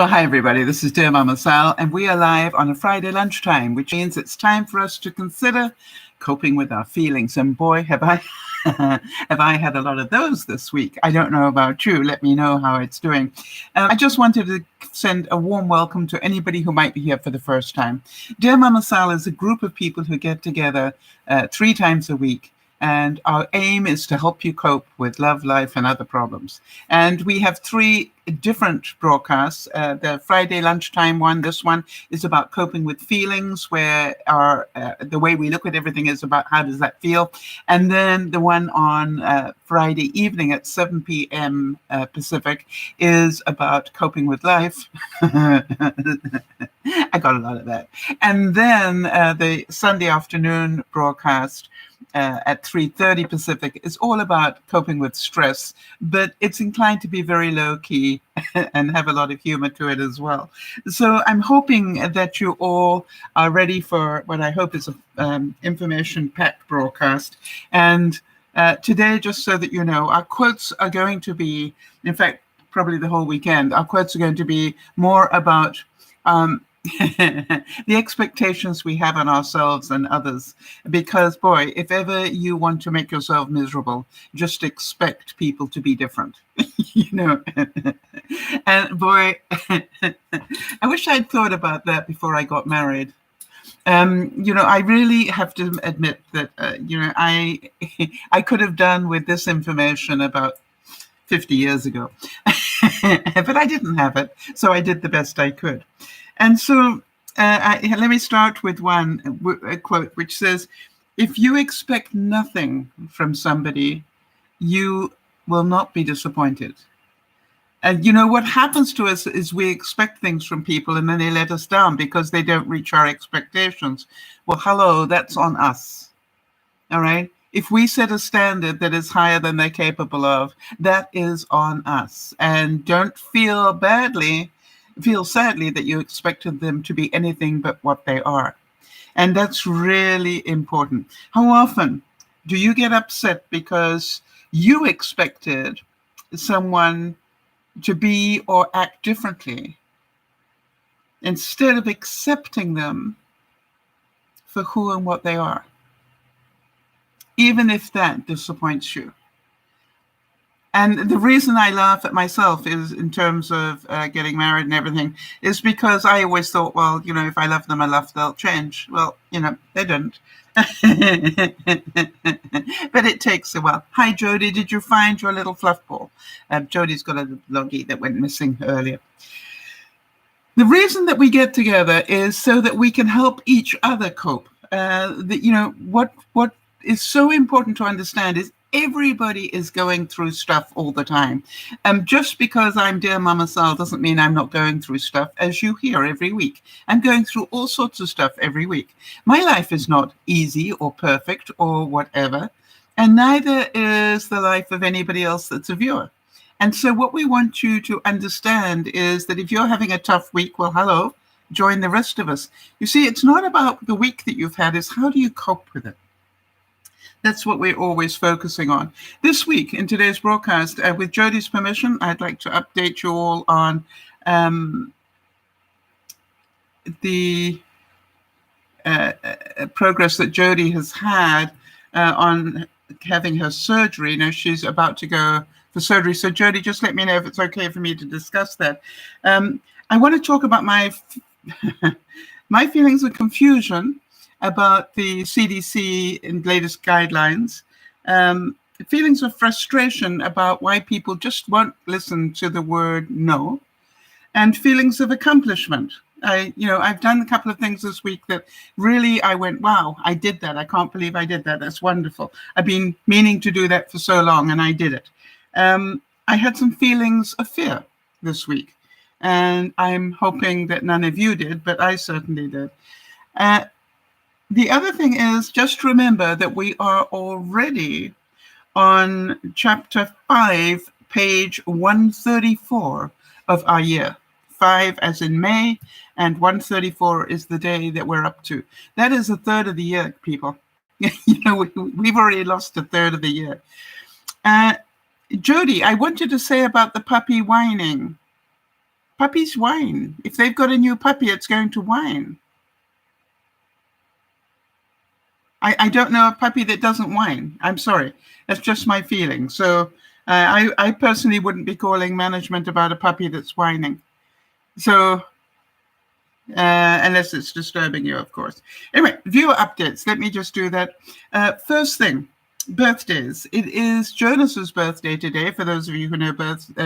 Well, hi, everybody. This is DearMamaSal, and we are live on a Friday lunchtime, which means it's time for us to consider coping with our feelings. And boy, have I have I had a lot of those this week. I don't know about you. Let me know how it's doing. I just wanted to send a warm welcome to anybody who might be here for the first time. Dear Mama Sal is a group of people who get together 3 times a week. And our aim is to help you cope with love, life, and other problems. And we have 3 different broadcasts. The Friday lunchtime one, this one is about coping with feelings, where the way we look at everything is about how does that feel. And then the one on Friday evening at 7 p.m. Pacific is about coping with life. I got a lot of that. And then the Sunday afternoon broadcast at 3:30 Pacific is all about coping with stress, but it's inclined to be very low key and have a lot of humor to it as well. So I'm hoping that you all are ready for what I hope is an information-packed broadcast. And today, just so that you know, our quotes are going to be, in fact, probably the whole weekend, our quotes are going to be more about the expectations we have on ourselves and others. Because, boy, if ever you want to make yourself miserable, just expect people to be different. And boy, I wish I'd thought about that before I got married. I really have to admit that, I could have done with this information about 50 years ago, but I didn't have it, so I did the best I could. And so let me start with a quote which says, if you expect nothing from somebody, you will not be disappointed. And what happens to us is we expect things from people and then they let us down because they don't reach our expectations. Well, hello, that's on us. All right. If we set a standard that is higher than they're capable of, that is on us. And don't feel sadly that you expected them to be anything but what they are. And that's really important. How often do you get upset because you expected someone to be or act differently instead of accepting them for who and what they are, even if that disappoints you? And the reason I laugh at myself is in terms of getting married and everything is because I always thought, well, if I love them enough, they'll change. Well, they don't. But it takes a while. Hi, Jodi. Did you find your little fluff ball? Jodi's got a loggy that went missing earlier. The reason that we get together is so that we can help each other cope. What is so important to understand is everybody is going through stuff all the time. Just because I'm Dear Mama Sal doesn't mean I'm not going through stuff, as you hear every week. I'm going through all sorts of stuff every week. My life is not easy or perfect or whatever, and neither is the life of anybody else that's a viewer. And so what we want you to understand is that if you're having a tough week, well, hello, join the rest of us. You see, it's not about the week that you've had, it's how do you cope with it? That's what we're always focusing on. This week, in today's broadcast, with Jodi's permission, I'd like to update you all on the progress that Jodi has had on having her surgery. Now, she's about to go for surgery. So, Jodi, just let me know if it's okay for me to discuss that. I want to talk about my feelings of confusion about the CDC and latest guidelines, feelings of frustration about why people just won't listen to the word no, and feelings of accomplishment. I've done a couple of things this week that really I went, wow, I did that. I can't believe I did that. That's wonderful. I've been meaning to do that for so long, and I did it. I had some feelings of fear this week, and I'm hoping that none of you did, but I certainly did. The other thing is, just remember that we are already on chapter 5, page 134 of our year. 5 as in May, and 134 is the day that we're up to. That is a third of the year, people. We've already lost a third of the year. Jodi, I wanted to say about the puppy whining. Puppies whine. If they've got a new puppy, it's going to whine. I don't know a puppy that doesn't whine. I'm sorry. That's just my feeling. So I personally wouldn't be calling management about a puppy that's whining. So unless it's disturbing you, of course. Anyway, viewer updates. Let me just do that. First thing, birthdays. It is Jonas's birthday today, for those of you who know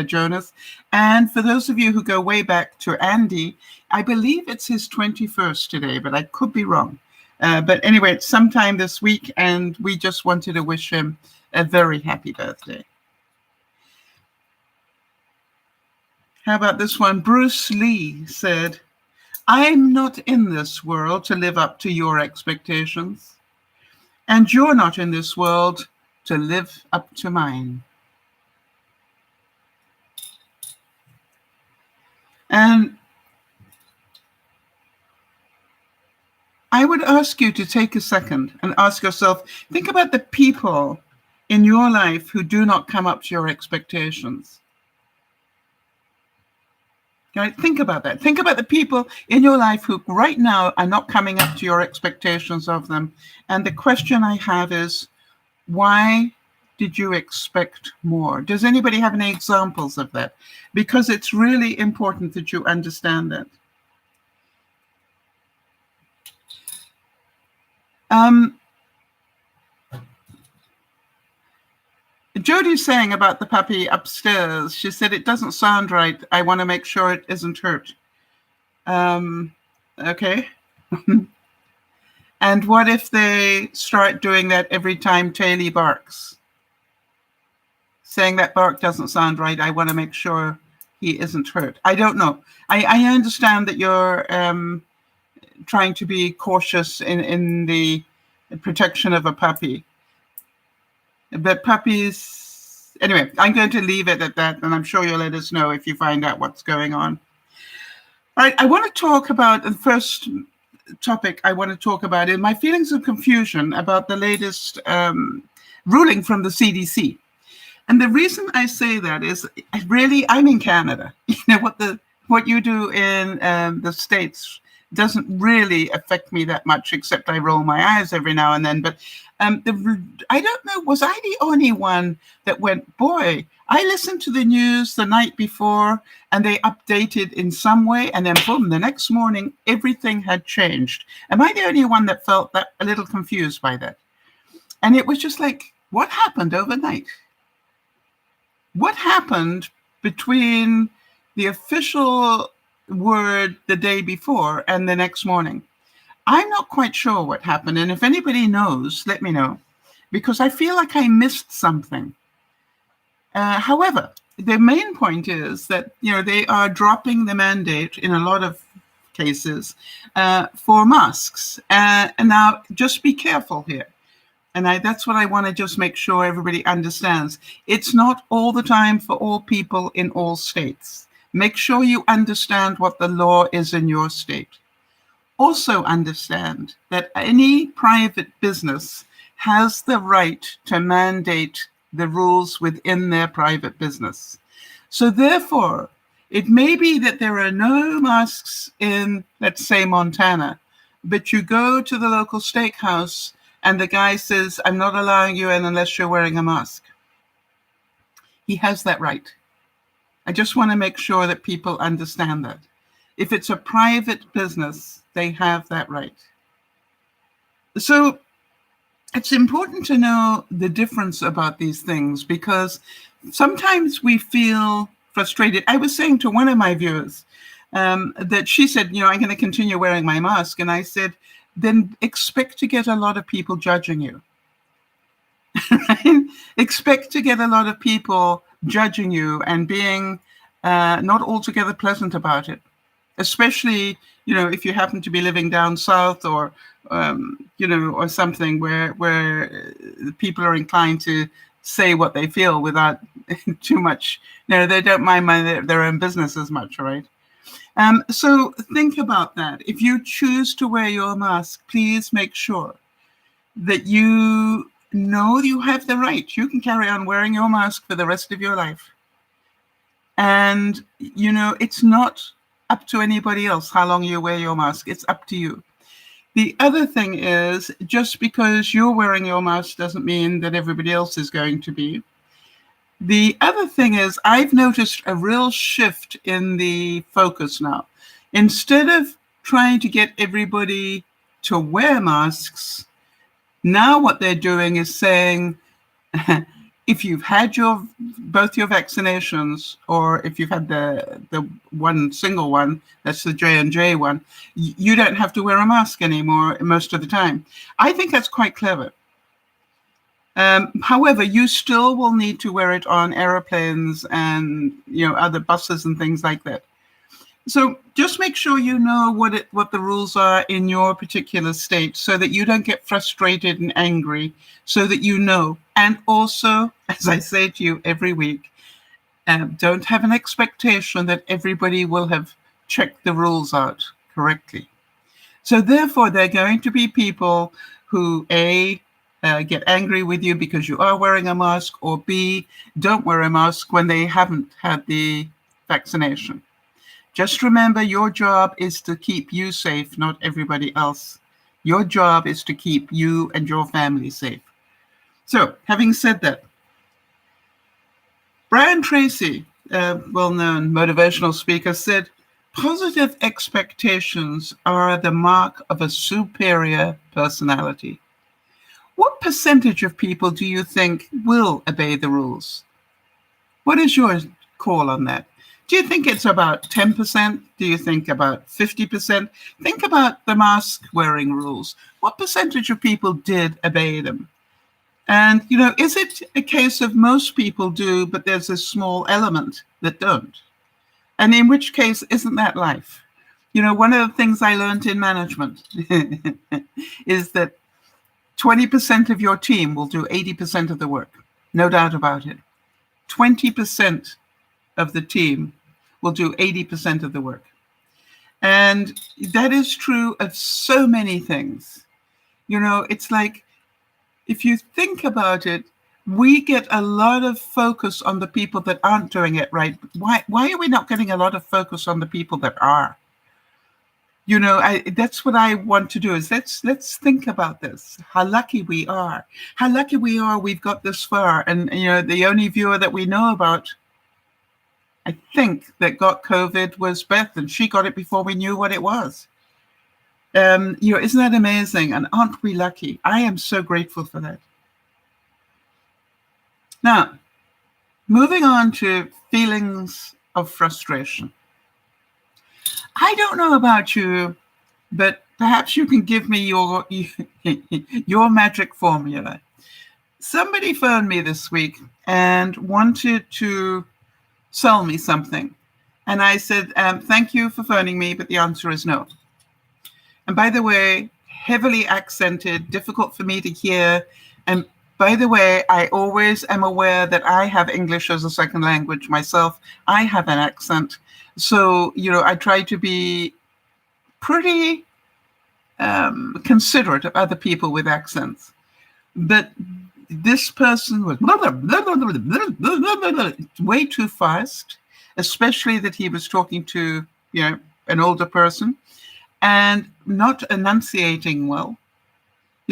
Jonas. And for those of you who go way back to Andy, I believe it's his 21st today, but I could be wrong. But anyway, it's sometime this week, and we just wanted to wish him a very happy birthday. How about this one? Bruce Lee said, I'm not in this world to live up to your expectations, and you're not in this world to live up to mine. And I would ask you to take a second and ask yourself, think about the people in your life who do not come up to your expectations. Right? Think about that. Think about the people in your life who right now are not coming up to your expectations of them. And the question I have is, why did you expect more? Does anybody have any examples of that? Because it's really important that you understand that. Jodi's saying about the puppy upstairs, she said, it doesn't sound right. I want to make sure it isn't hurt. Okay. And what if they start doing that every time Taylor barks? Saying that bark doesn't sound right. I want to make sure he isn't hurt. I don't know. I understand that you're trying to be cautious in the protection of a puppy. But puppies, anyway, I'm going to leave it at that, and I'm sure you'll let us know if you find out what's going on. All right, I want to talk about the first topic I want to talk about is my feelings of confusion about the latest ruling from the CDC. And the reason I say that is really, I'm in Canada. You know, what you do in the States doesn't really affect me that much, except I roll my eyes every now and then. But I don't know, was I the only one that went, boy, I listened to the news the night before and they updated in some way, and then boom, the next morning, everything had changed. Am I the only one that felt that a little confused by that? And it was just like, what happened overnight? What happened between the official word the day before and the next morning? I'm not quite sure what happened. And if anybody knows, let me know, because I feel like I missed something. However, the main point is that, you know, they are dropping the mandate in a lot of cases for masks. And now just be careful here. And that's what I want to just make sure everybody understands. It's not all the time for all people in all states. Make sure you understand what the law is in your state. Also understand that any private business has the right to mandate the rules within their private business. So therefore, it may be that there are no masks in, let's say, Montana, but you go to the local steakhouse and the guy says, I'm not allowing you in unless you're wearing a mask. He has that right. I just want to make sure that people understand that. If it's a private business, they have that right. So it's important to know the difference about these things, because sometimes we feel frustrated. I was saying to one of my viewers that she said, you know, I'm going to continue wearing my mask. And I said, then expect to get a lot of people judging you. Right? Expect to get a lot of people judging you and being not altogether pleasant about it. Especially, you know, if you happen to be living down south or, you know, or something where people are inclined to say what they feel without too much, you know, they don't mind their own business as much, right? So think about that. If you choose to wear your mask, please make sure that you know you have the right. You can carry on wearing your mask for the rest of your life. And, it's not up to anybody else how long you wear your mask. It's up to you. The other thing is, just because you're wearing your mask doesn't mean that everybody else is going to be. The other thing is, I've noticed a real shift in the focus now. Instead of trying to get everybody to wear masks, now what they're doing is saying, if you've had both your vaccinations, or if you've had the one single one, that's the J&J one, you don't have to wear a mask anymore most of the time. I think that's quite clever. However, you still will need to wear it on airplanes and other buses and things like that. So just make sure you know what the rules are in your particular state, so that you don't get frustrated and angry, so that you know. And also, as I say to you every week, don't have an expectation that everybody will have checked the rules out correctly. So therefore, there are going to be people who, A, get angry with you because you are wearing a mask, or B, don't wear a mask when they haven't had the vaccination. Just remember, your job is to keep you safe, not everybody else. Your job is to keep you and your family safe. So, having said that, Brian Tracy, a well-known motivational speaker, said, positive expectations are the mark of a superior personality. What percentage of people do you think will obey the rules? What is your call on that? Do you think it's about 10%? Do you think about 50%? Think about the mask wearing rules. What percentage of people did obey them? And, is it a case of most people do, but there's a small element that don't? And in which case, isn't that life? One of the things I learned in management is that 20% of your team will do 80% of the work. No doubt about it. 20% of the team will do 80% of the work. And that is true of so many things. It's like, if you think about it, we get a lot of focus on the people that aren't doing it right. Why are we not getting a lot of focus on the people that are? That's what I want to do, is let's think about this. How lucky we are. How lucky we are we've got this far. And, the only viewer that we know about, I think, that got COVID was Beth, and she got it before we knew what it was. Isn't that amazing? And aren't we lucky? I am so grateful for that. Now, moving on to feelings of frustration. I don't know about you, but perhaps you can give me your magic formula. Somebody phoned me this week and wanted to sell me something. And I said, thank you for phoning me, but the answer is no. And by the way, heavily accented, difficult for me to hear. And by the way, I always am aware that I have English as a second language myself. I have an accent. So, I try to be pretty considerate of other people with accents. But this person was way too fast, especially that he was talking to, an older person, and not enunciating well.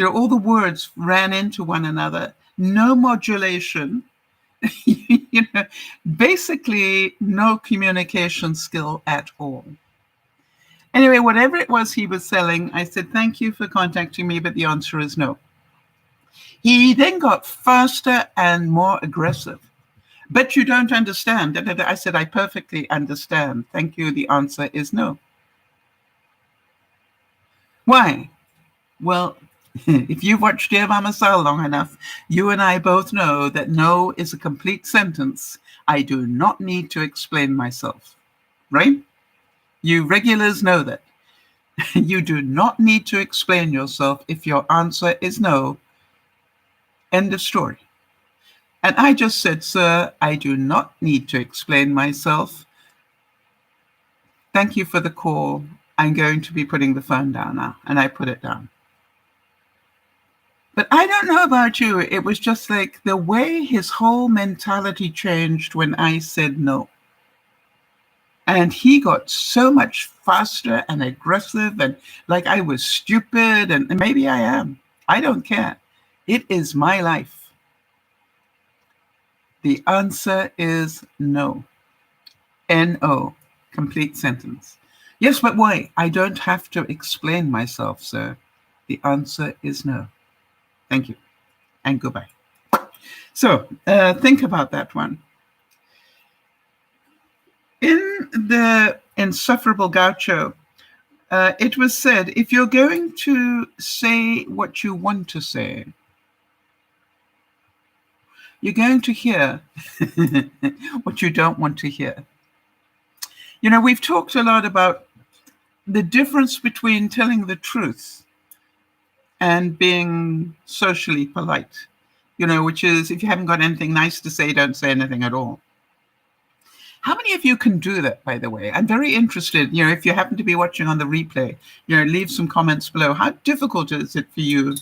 All the words ran into one another, no modulation, basically no communication skill at all. Anyway, whatever it was he was selling, I said, thank you for contacting me, but the answer is no. He then got faster and more aggressive. But you don't understand. I said, I perfectly understand. Thank you. The answer is no. Why? Well, if you've watched DearMamaSal long enough, you and I both know that no is a complete sentence. I do not need to explain myself, right? You regulars know that. You do not need to explain yourself if your answer is no. End of story. And I just said, sir, I do not need to explain myself. Thank you for the call. I'm going to be putting the phone down now. And I put it down. But I don't know about you. It was just like the way his whole mentality changed when I said no. And he got so much faster and aggressive and like I was stupid, and maybe I am. I don't care. It is my life. The answer is no. N-O. Complete sentence. Yes, but why? I don't have to explain myself, sir. The answer is no. Thank you. And goodbye. So think about that one. In the Insufferable Gaucho, it was said, if you're going to say what you want to say, you're going to hear what you don't want to hear. You know, we've talked a lot about the difference between telling the truth and being socially polite, you know, which is if you haven't got anything nice to say, don't say anything at all. How many of you can do that, by the way? I'm very interested, you know, if you happen to be watching on the replay, you know, leave some comments below. How difficult is it for you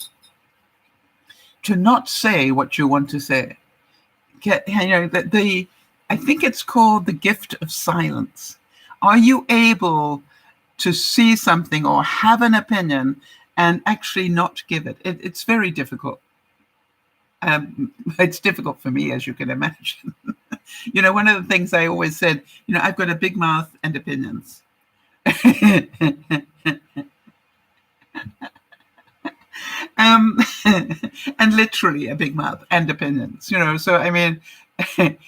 to not say what you want to say? You know, I think it's called the gift of silence. Are you able to see something or have an opinion and actually not give it? It's very difficult. It's difficult for me, as you can imagine. You know, one of the things I always said, you know, I've got a big mouth and opinions. And literally a big mouth and opinions, you know. So, I mean,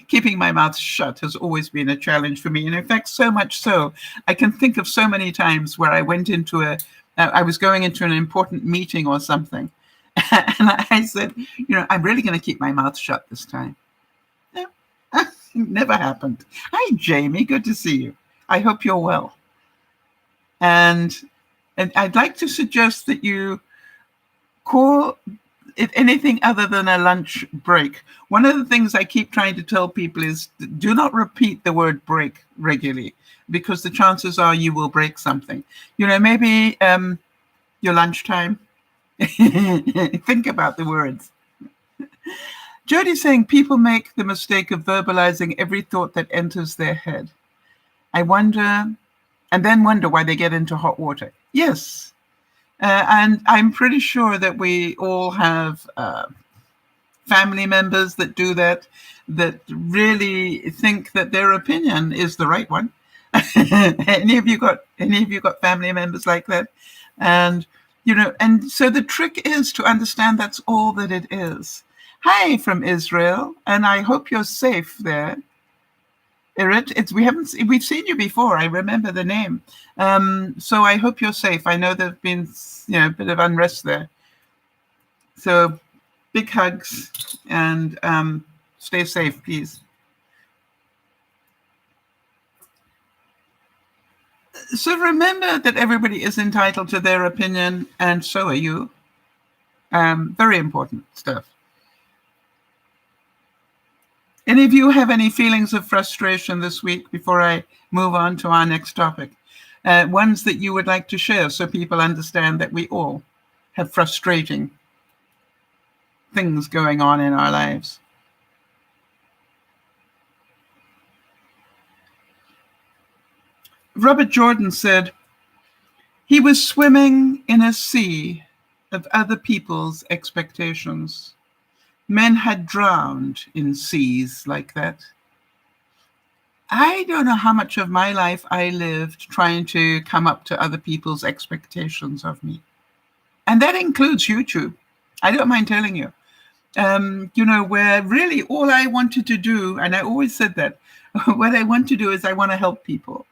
keeping my mouth shut has always been a challenge for me. And in fact, so much so, I can think of so many times where I went into I was going into an important meeting or something. And I said, you know, I'm really going to keep my mouth shut this time. No, never happened. Hi, Jamie. Good to see you. I hope you're well. And I'd like to suggest that you call it anything other than a lunch break. One of the things I keep trying to tell people is do not repeat the word break regularly, because the chances are you will break something. You know, maybe your lunchtime. Think about the words. Jodi's saying people make the mistake of verbalizing every thought that enters their head. And then wonder why they get into hot water. Yes. And I'm pretty sure that we all have family members that do that really think that their opinion is the right one. Any of you got family members like that? And you know, and so the trick is to understand that's all that it is. Hi from Israel, and I hope you're safe there. We've seen you before. I remember the name. So I hope you're safe. I know there's been, you know, a bit of unrest there. So big hugs and stay safe, please. So remember that everybody is entitled to their opinion, and so are you. Very important stuff. Any of you have any feelings of frustration this week before I move on to our next topic? Ones that you would like to share so people understand that we all have frustrating things going on in our lives. Robert Jordan said, he was swimming in a sea of other people's expectations. Men had drowned in seas like that. I don't know how much of my life I lived trying to come up to other people's expectations of me. And that includes YouTube. I don't mind telling you. You know, where really all I wanted to do, and I always said that, what I want to do is I want to help people.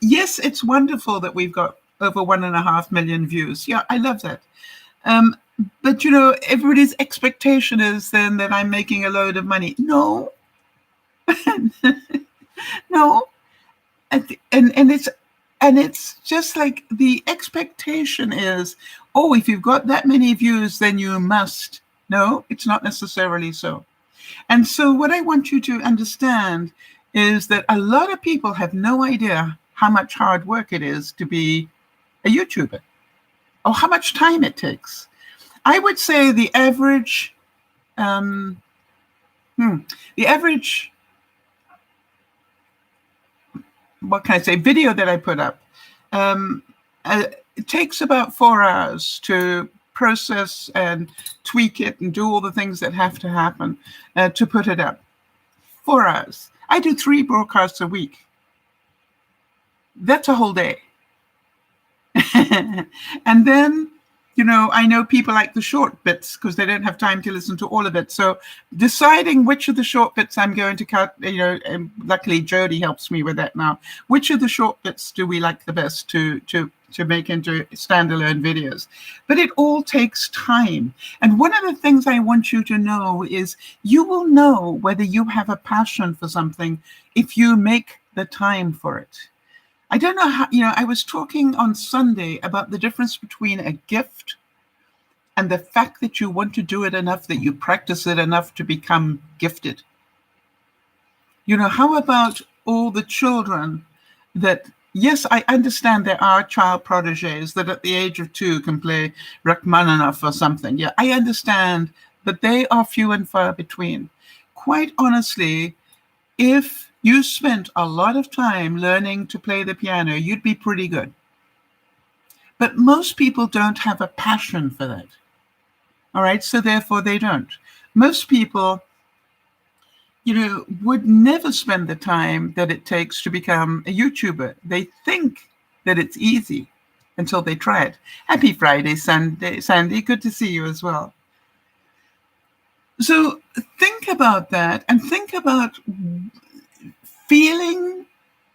Yes, it's wonderful that we've got over 1.5 million views. Yeah, I love that. But, you know, everybody's expectation is then that I'm making a load of money. No. No. And it's just like the expectation is, oh, if you've got that many views, then you must. No, it's not necessarily so. And so what I want you to understand is that a lot of people have no idea how much hard work it is to be a YouTuber, or how much time it takes. I would say the average what can I say, video that I put up. It takes about 4 hours to process and tweak it and do all the things that have to happen to put it up. 4 hours. I do 3 broadcasts a week. That's a whole day. And then, I know people like the short bits because they don't have time to listen to all of it. So deciding which of the short bits I'm going to cut, and luckily Jodi helps me with that now. Which of the short bits do we like the best to make into standalone videos? But it all takes time. And one of the things I want you to know is you will know whether you have a passion for something if you make the time for it. I don't know how, I was talking on Sunday about the difference between a gift and the fact that you want to do it enough, that you practice it enough to become gifted. How about all the children that, yes, I understand there are child prodigies that at the age of 2 can play Rachmaninoff or something. Yeah, I understand, but they are few and far between. Quite honestly, if you spent a lot of time learning to play the piano, you'd be pretty good. But most people don't have a passion for that. All right, so therefore they don't. Most people, would never spend the time that it takes to become a YouTuber. They think that it's easy until they try it. Happy Friday, Sandy. Good to see you as well. So think about that and think about feeling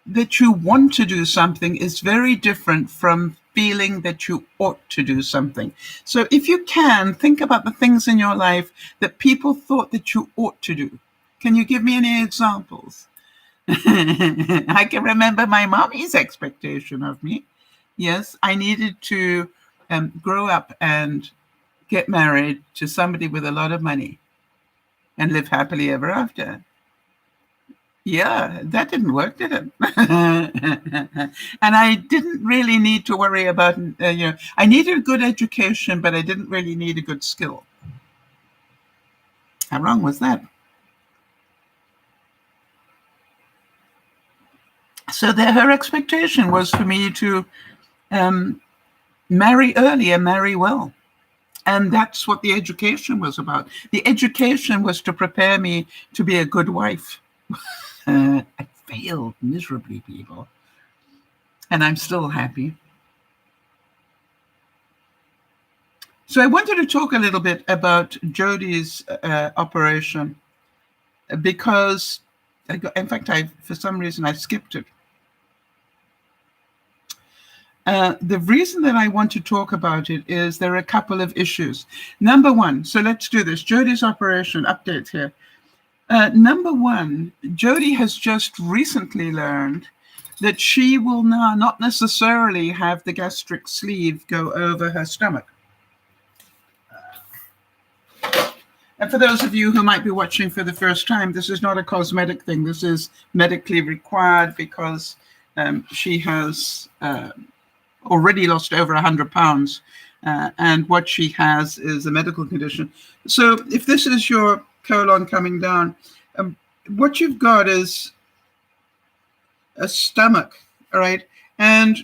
that you want to do something is very different from feeling that you ought to do something. So if you can, think about the things in your life that people thought that you ought to do. Can you give me any examples? I can remember my mommy's expectation of me. Yes, I needed to grow up and get married to somebody with a lot of money and live happily ever after. Yeah, that didn't work, did it? And I didn't really need to worry about, I needed a good education, but I didn't really need a good skill. How wrong was that? So her expectation was for me to marry early and marry well. And that's what the education was about. The education was to prepare me to be a good wife. I failed miserably, people. And I'm still happy. So I wanted to talk a little bit about Jodi's operation because, in fact, for some reason, I skipped it. The reason that I want to talk about it is there are a couple of issues. Number one, so let's do this. Jodi's operation update here. Number one, Jodi has just recently learned that she will now not necessarily have the gastric sleeve go over her stomach. And for those of you who might be watching for the first time, this is not a cosmetic thing. This is medically required because she has already lost over 100 pounds. And what she has is a medical condition. So if this is your colon coming down, what you've got is a stomach, all right? And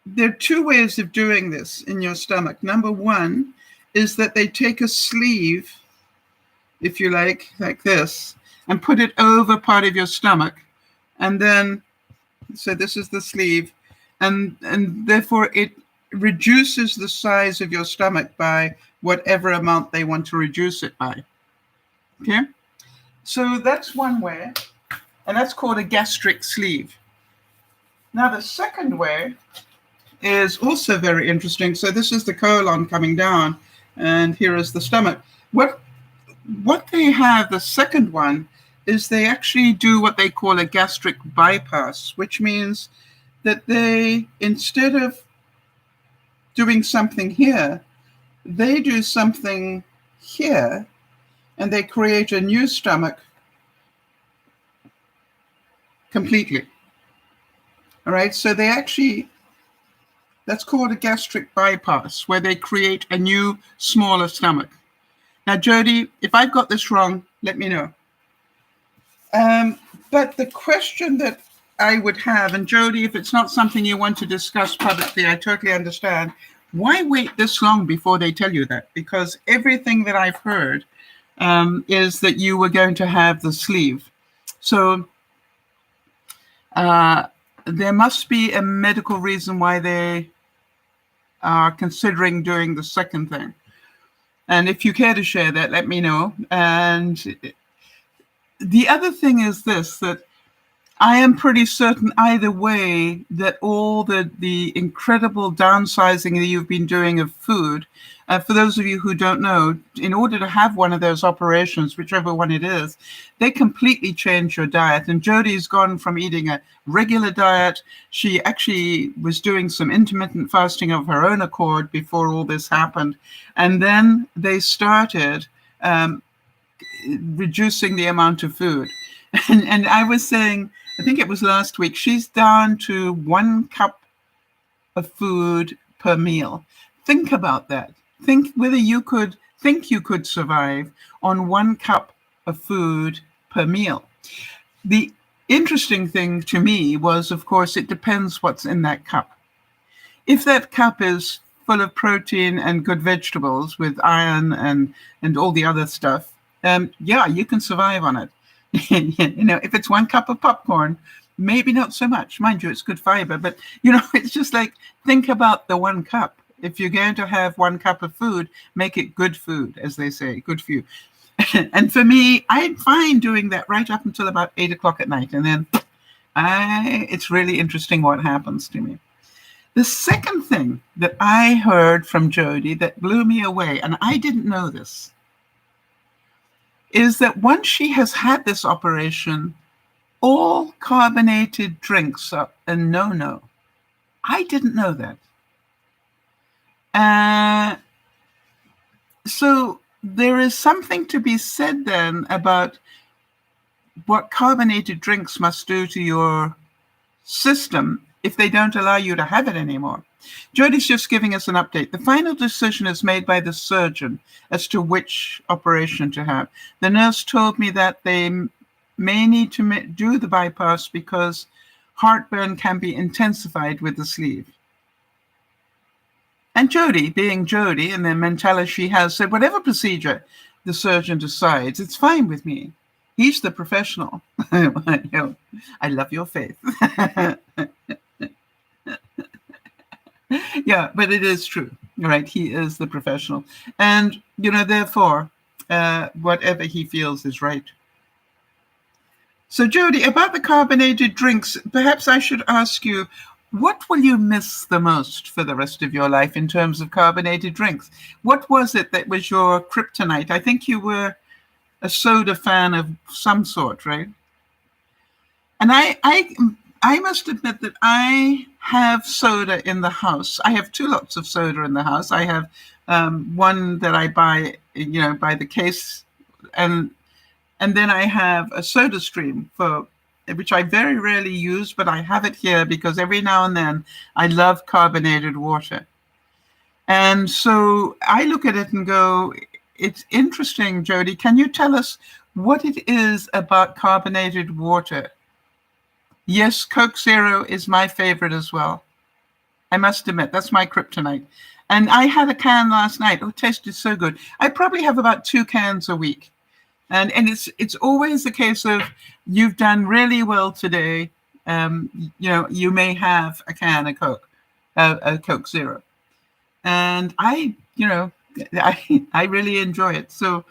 there are 2 ways of doing this in your stomach. Number one is that they take a sleeve, if you like this, and put it over part of your stomach. And then, so this is the sleeve, and therefore it reduces the size of your stomach by whatever amount they want to reduce it by. Okay? So that's one way, and that's called a gastric sleeve. Now, the second way is also very interesting. So this is the colon coming down, and here is the stomach. What they have, the second one, is they actually do what they call a gastric bypass, which means that they, instead of doing something here, they do something here, and they create a new stomach completely. All right, so they actually, that's called a gastric bypass, where they create a new, smaller stomach. Now, Jodi, if I've got this wrong, let me know. But the question that I would have, and Jodi, if it's not something you want to discuss publicly, I totally understand. Why wait this long before they tell you that? Because everything that I've heard is that you were going to have the sleeve. So there must be a medical reason why they are considering doing the second thing. And if you care to share that, let me know. And the other thing is this, that I am pretty certain either way that all the incredible downsizing that you've been doing of food, for those of you who don't know, in order to have one of those operations, whichever one it is, they completely change your diet. And Jodi's gone from eating a regular diet. She actually was doing some intermittent fasting of her own accord before all this happened. And then they started reducing the amount of food. And I was saying, I think it was last week, she's down to 1 cup of food per meal. Think about that. Think whether you could survive on 1 cup of food per meal. The interesting thing to me was, of course, it depends what's in that cup. If that cup is full of protein and good vegetables with iron and all the other stuff, yeah, you can survive on it. If it's 1 cup of popcorn, maybe not so much. Mind you, it's good fiber, but it's just like, think about the 1 cup. If you're going to have 1 cup of food, make it good food, as they say, good for you. And for me, I'm fine doing that right up until about 8 o'clock at night. And then it's really interesting what happens to me. The second thing that I heard from Jodi that blew me away, and I didn't know this, is that once she has had this operation, all carbonated drinks are a no-no. I didn't know that. So there is something to be said then about what carbonated drinks must do to your system if they don't allow you to have it anymore. Jodi's just giving us an update. The final decision is made by the surgeon as to which operation to have. The nurse told me that they may need to do the bypass because heartburn can be intensified with the sleeve. And Jodi, being Jodi and the mentality she has, said whatever procedure the surgeon decides, it's fine with me. He's the professional. I love your faith. Yeah, but it is true, right? He is the professional. And, therefore, whatever he feels is right. So, Jodi, about the carbonated drinks, perhaps I should ask you, what will you miss the most for the rest of your life in terms of carbonated drinks? What was it that was your kryptonite? I think you were a soda fan of some sort, right? And I must admit that I have soda in the house. I have 2 lots of soda in the house. I have one that I buy, by the case, and then I have a soda stream which I very rarely use, but I have it here because every now and then I love carbonated water. And so I look at it and go, it's interesting, Jodi. Can you tell us what it is about carbonated water? Yes, Coke Zero is my favorite as well. I must admit, that's my kryptonite. And I had a can last night. Oh, it tasted so good. I probably have about 2 cans a week. And it's always the case of, you've done really well today. You may have a can of Coke, a Coke Zero. And I really enjoy it. So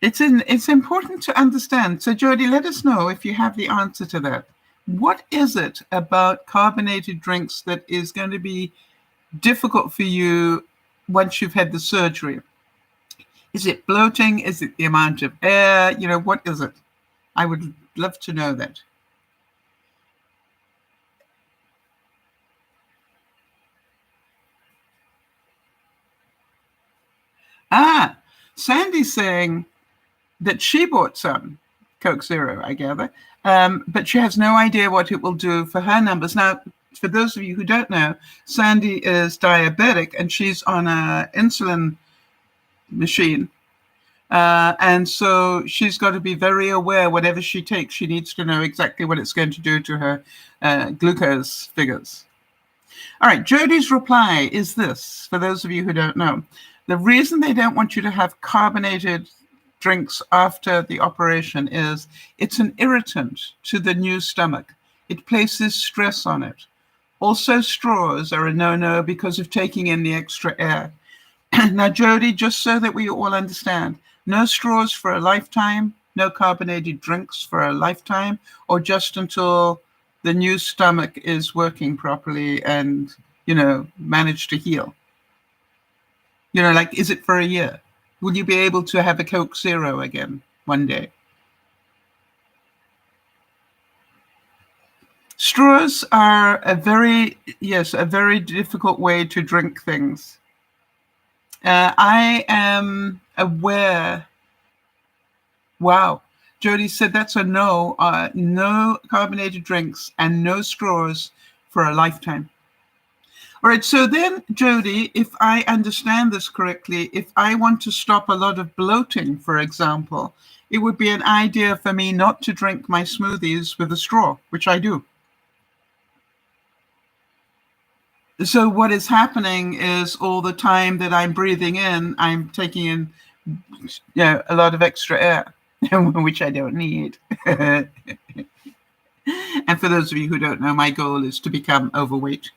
it's important to understand. So, Jodi, let us know if you have the answer to that. What is it about carbonated drinks that is going to be difficult for you once you've had the surgery? Is it bloating? Is it the amount of air? What is it? I would love to know that. Sandy's saying that she bought some Coke Zero, I gather, but she has no idea what it will do for her numbers. Now, for those of you who don't know, Sandy is diabetic and she's on an insulin machine. And so she's got to be very aware. Whatever she takes, she needs to know exactly what it's going to do to her glucose figures. All right, Jodi's reply is this, for those of you who don't know. The reason they don't want you to have carbonated drinks after the operation is it's an irritant to the new stomach. It places stress on it. Also, straws are a no-no because of taking in the extra air. Now, Jodi, just so that we all understand, no straws for a lifetime, no carbonated drinks for a lifetime, or just until the new stomach is working properly and, managed to heal? Like, is it for a year? Will you be able to have a Coke Zero again one day? Straws are a very difficult way to drink things. I am aware. Wow. Jodi said that's a no. No carbonated drinks and no straws for a lifetime. All right. So then, Jodi, if I understand this correctly, if I want to stop a lot of bloating, for example, it would be an idea for me not to drink my smoothies with a straw, which I do. So what is happening is all the time that I'm breathing in, I'm taking in a lot of extra air, which I don't need. And for those of you who don't know, my goal is to become overweight.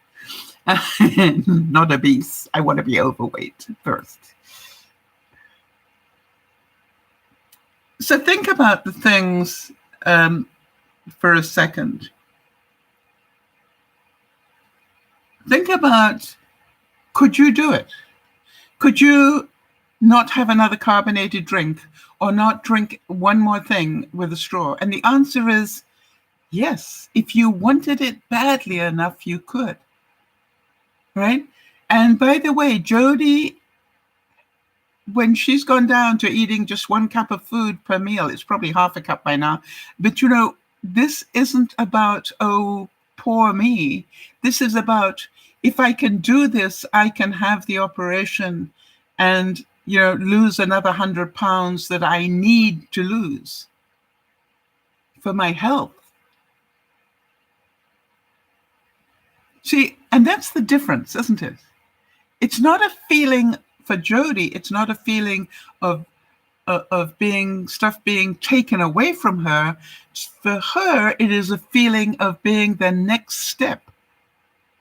Not obese. I want to be overweight first. So think about the things for a second. Think about, could you do it? Could you not have another carbonated drink or not drink one more thing with a straw? And the answer is yes. If you wanted it badly enough, you could. Right? And by the way, Jodi, when she's gone down to eating just 1 cup of food per meal, it's probably half a cup by now. But, this isn't about, oh, poor me. This is about, if I can do this, I can have the operation and, lose another 100 pounds that I need to lose for my health. See, and that's the difference, isn't it? It's not a feeling for Jodi. It's not a feeling of stuff being taken away from her. For her, it is a feeling of being the next step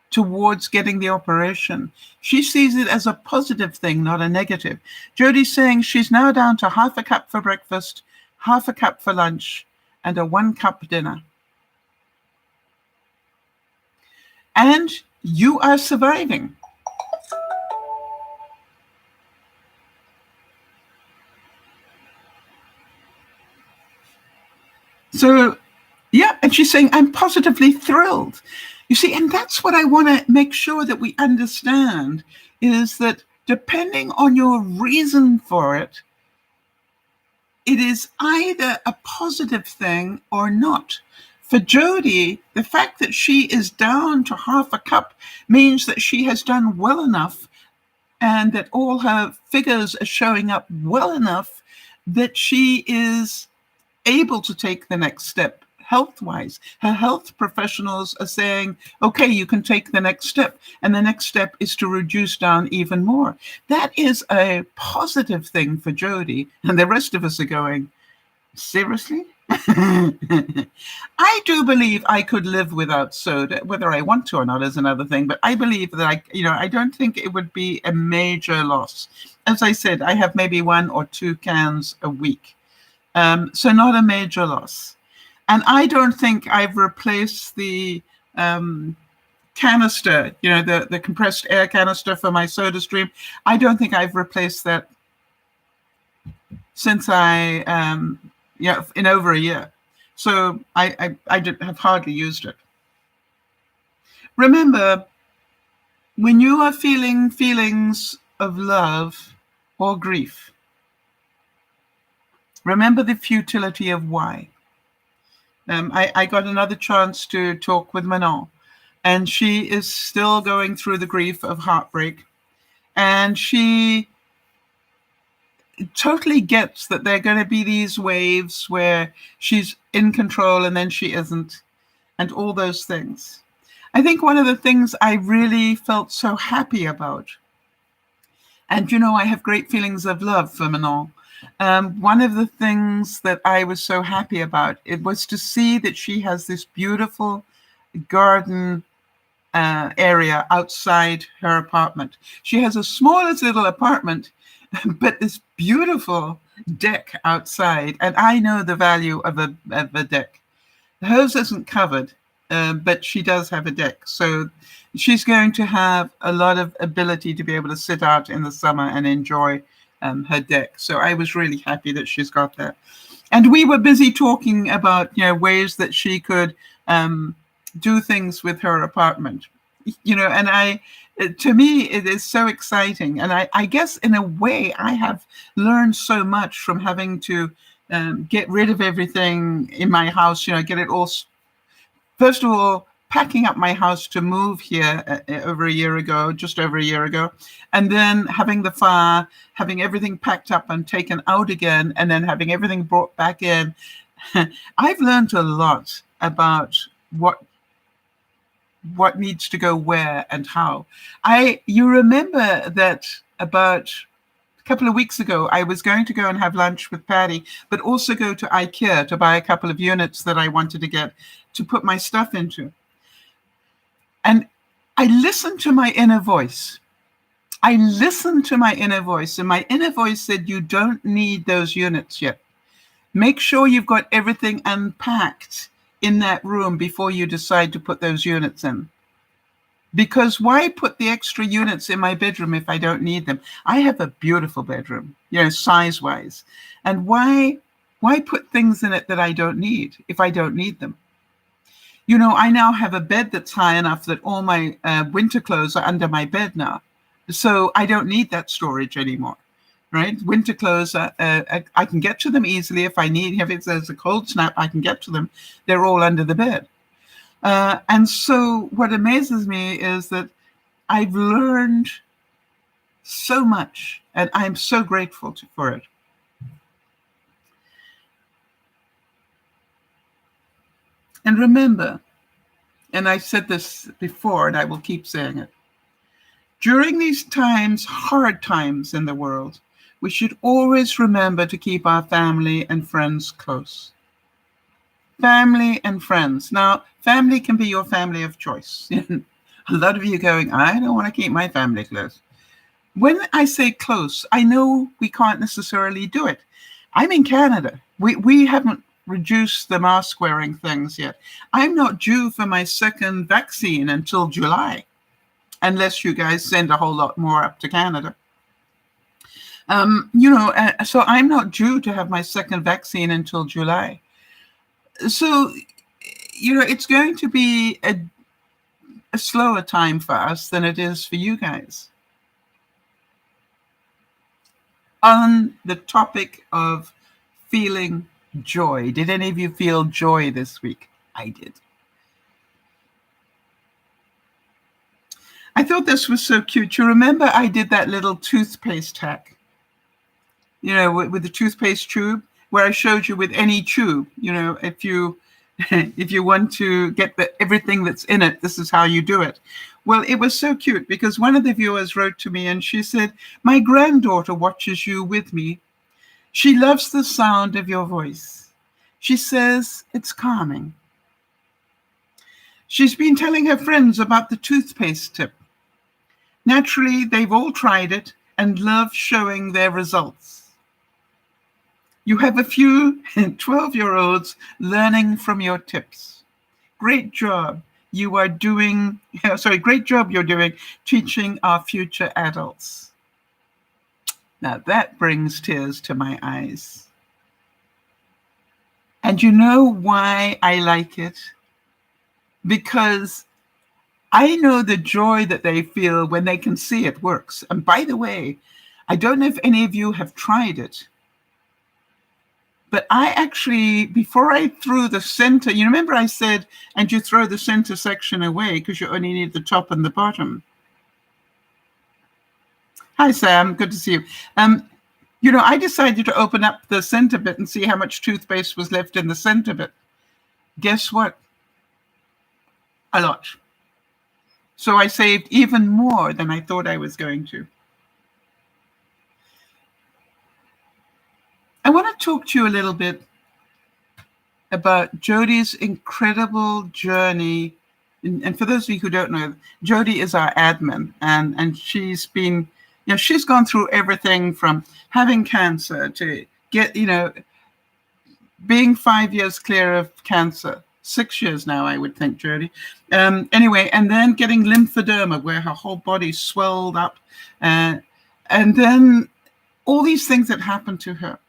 towards getting the operation. She sees it as a positive thing, not a negative. Jodi's saying she's now down to half a cup for breakfast, half a cup for lunch, and a 1 cup dinner. And you are surviving. So, yeah, and she's saying, I'm positively thrilled. You see, and that's what I want to make sure that we understand, is that depending on your reason for it, it is either a positive thing or not. For Jodi, the fact that she is down to half a cup means that she has done well enough and that all her figures are showing up well enough that she is able to take the next step health-wise. Her health professionals are saying, okay, you can take the next step. And the next step is to reduce down even more. That is a positive thing for Jodi. And the rest of us are going, seriously? I do believe I could live without soda. Whether I want to or not is another thing. But I believe that I don't think it would be a major loss. As I said, I have maybe 1 or 2 cans a week. So not a major loss. And I don't think I've replaced the canister, the compressed air canister for my soda stream. I don't think I've replaced that since in over a year. So I have hardly used it. Remember, when you are feeling feelings of love or grief, remember the futility of why. I got another chance to talk with Manon, and she is still going through the grief of heartbreak. And she totally gets that there are going to be these waves where she's in control and then she isn't, and all those things. I think one of the things I really felt so happy about, and I have great feelings of love for Manon. One of the things that I was so happy about, it was to see that she has this beautiful garden area outside her apartment. She has a smallest little apartment, but this beautiful deck outside. And I know the value of a deck. Hers isn't covered, but she does have a deck. So she's going to have a lot of ability to be able to sit out in the summer and enjoy her deck. So I was really happy that she's got that. And we were busy talking about, ways that she could do things with her apartment, and to me, it is so exciting. And I guess in a way, I have learned so much from having to get rid of everything in my house, get it all. First of all, packing up my house to move here just over a year ago, and then having the fire, having everything packed up and taken out again, and then having everything brought back in. I've learned a lot about what needs to go where and how. You remember that about a couple of weeks ago, I was going to go and have lunch with Patty, but also go to Ikea to buy a couple of units that I wanted to get to put my stuff into. And I listened to my inner voice. And my inner voice said, you don't need those units yet. Make sure you've got everything unpacked in that room before you decide to put those units in. Because why put the extra units in my bedroom if I don't need them? I have a beautiful bedroom, size-wise. And why put things in it that I don't need if I don't need them? I now have a bed that's high enough that all my winter clothes are under my bed now. So I don't need that storage anymore. Right? Winter clothes, I can get to them easily if I need. If there's a cold snap, I can get to them. They're all under the bed. And so what amazes me is that I've learned so much, and I'm so grateful for it. And remember, and I said this before, and I will keep saying it, during these times, hard times in the world, we should always remember to keep our family and friends close. Family and friends. Now, family can be your family of choice. A lot of you going, I don't want to keep my family close. When I say close, I know we can't necessarily do it. I'm in Canada. We haven't reduced the mask wearing things yet. I'm not due for my second vaccine until July, unless you guys send a whole lot more up to Canada. So I'm not due to have my second vaccine until July. So, it's going to be a slower time for us than it is for you guys. On the topic of feeling joy, did any of you feel joy this week? I did. I thought this was so cute. You remember I did that little toothpaste hack? With the toothpaste tube, where I showed you with any tube, if you want to get everything that's in it, this is how you do it. Well, it was so cute because one of the viewers wrote to me and she said, my granddaughter watches you with me. She loves the sound of your voice. She says it's calming. She's been telling her friends about the toothpaste tip. Naturally, they've all tried it and love showing their results. You have a few 12-year-olds learning from your tips. Great job. Great job you're doing teaching our future adults. Now that brings tears to my eyes. And you know why I like it? Because I know the joy that they feel when they can see it works. And by the way, I don't know if any of you have tried it, but I actually, before I threw the center, you remember I said, and you throw the center section away because you only need the top and the bottom. Hi, Sam. Good to see you. You know, I decided to open up the center bit and see how much toothpaste was left in the center bit. Guess what? A lot. So I saved even more than I thought I was going to. I want to talk to you a little bit about Jodi's incredible journey. And for those of you who don't know, Jodi is our admin, and she's been, you know, she's gone through everything from having cancer to being 5 years clear of cancer. 6 years now, I would think, Jodi. Anyway, and then getting lymphedema, where her whole body swelled up, and then all these things that happened to her.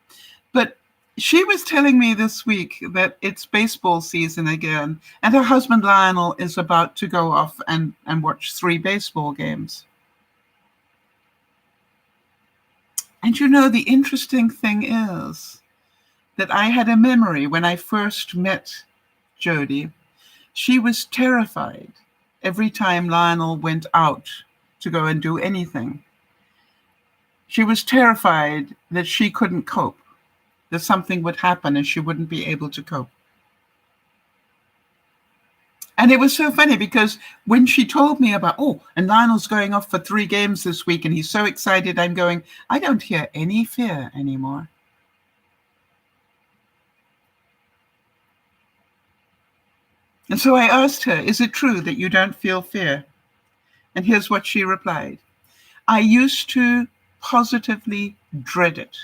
But she was telling me this week that it's baseball season again, and her husband Lionel is about to go off and watch 3 baseball games. And you know, the interesting thing is that I had a memory when I first met Jodi. She was terrified every time Lionel went out to go and do anything. She was terrified that she couldn't cope, that something would happen and she wouldn't be able to cope. And it was so funny because when she told me about, and Lionel's going off for 3 games this week and he's so excited, I'm going, I don't hear any fear anymore. And so I asked her, is it true that you don't feel fear? And here's what she replied. I used to positively dread it.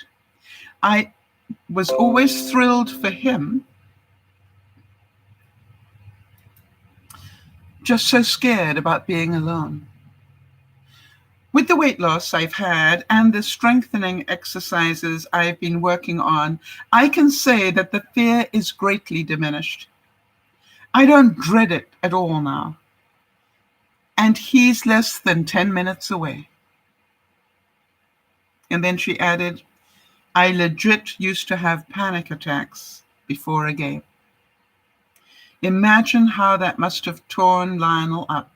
I was always thrilled for him, just so scared about being alone. With the weight loss I've had and the strengthening exercises I've been working on, I can say that the fear is greatly diminished. I don't dread it at all now. And he's less than 10 minutes away. And then she added, I legit used to have panic attacks before a game. Imagine how that must have torn Lionel up.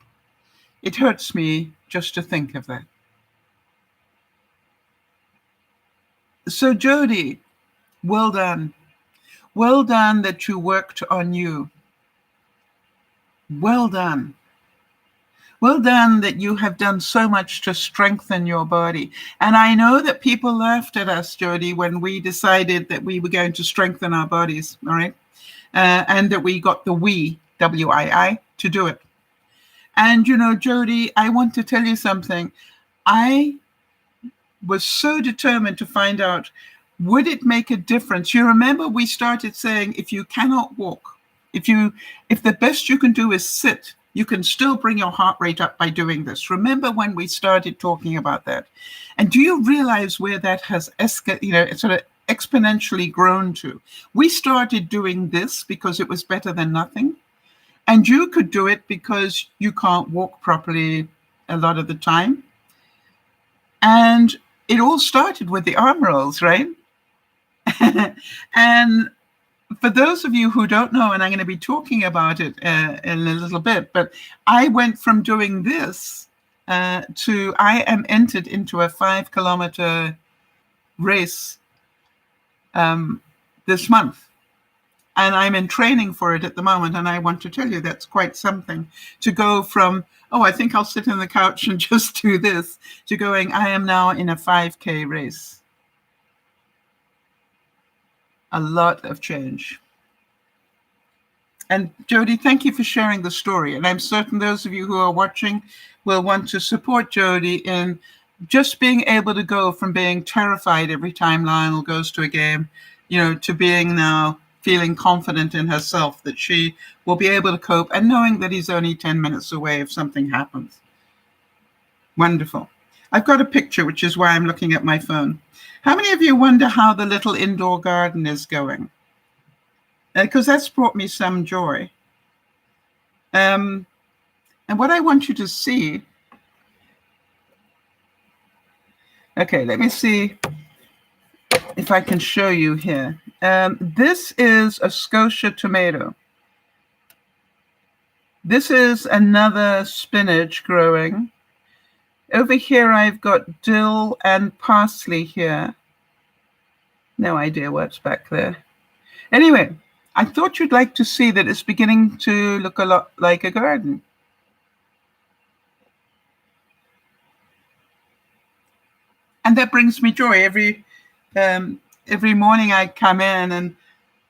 It hurts me just to think of that. So Jodi, well done. Well done that you worked on you. Well done. Well done that you have done so much to strengthen your body. And I know that people laughed at us, Jodi, when we decided that we were going to strengthen our bodies, all right? And that we got the W-I-I, to do it. And, you know, Jodi, I want to tell you something. I was so determined to find out, would it make a difference? You remember we started saying, if you cannot walk, if the best you can do is sit, you can still bring your heart rate up by doing this. Remember when we started talking about that? And do you realize where that has sort of exponentially grown to? We started doing this because it was better than nothing. And you could do it because you can't walk properly a lot of the time. And it all started with the arm rolls, right? And for those of you who don't know, and I'm going to be talking about it in a little bit, but I went from doing this to I am entered into a 5-kilometer race this month. And I'm in training for it at the moment. And I want to tell you that's quite something to go from, I think I'll sit on the couch and just do this, to going, I am now in a 5K race. A lot of change. And Jodi, thank you for sharing the story. And I'm certain those of you who are watching will want to support Jodi in just being able to go from being terrified every time Lionel goes to a game, to being now feeling confident in herself that she will be able to cope and knowing that he's only 10 minutes away if something happens. Wonderful. I've got a picture, which is why I'm looking at my phone. How many of you wonder how the little indoor garden is going? Because that's brought me some joy. And what I want you to see, okay, let me see if I can show you here. This is a Scotia tomato. This is another spinach growing. Over here, I've got dill and parsley here. No idea what's back there. Anyway, I thought you'd like to see that it's beginning to look a lot like a garden. And that brings me joy. Every morning I come in and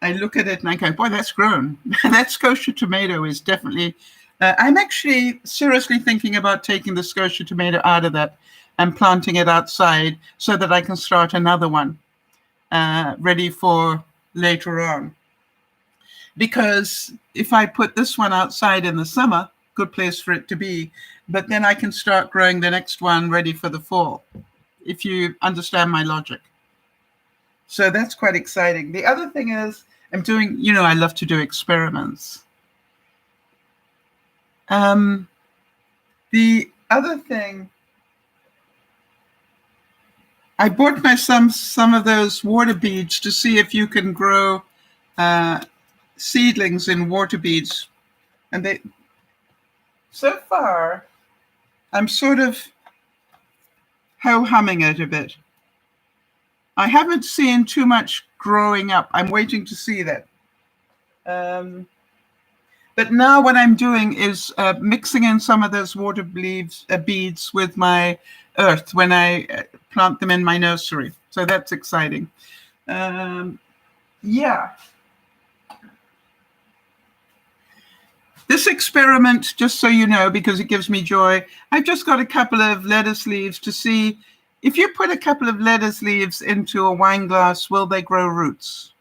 I look at it and I go, boy, that's grown. That Scotia tomato is definitely... I'm actually seriously thinking about taking the Scotia tomato out of that and planting it outside so that I can start another one ready for later on. Because if I put this one outside in the summer, good place for it to be, but then I can start growing the next one ready for the fall, if you understand my logic. So that's quite exciting. The other thing is I'm doing, I love to do experiments. The other thing, I bought some of those water beads to see if you can grow seedlings in water beads. And so far, I'm sort of ho-humming it a bit. I haven't seen too much growing up. I'm waiting to see that. But now what I'm doing is mixing in some of those water beads with my earth when I plant them in my nursery. So that's exciting. Yeah. This experiment, just so you know, because it gives me joy, I've just got a couple of lettuce leaves to see if you put a couple of lettuce leaves into a wine glass, will they grow roots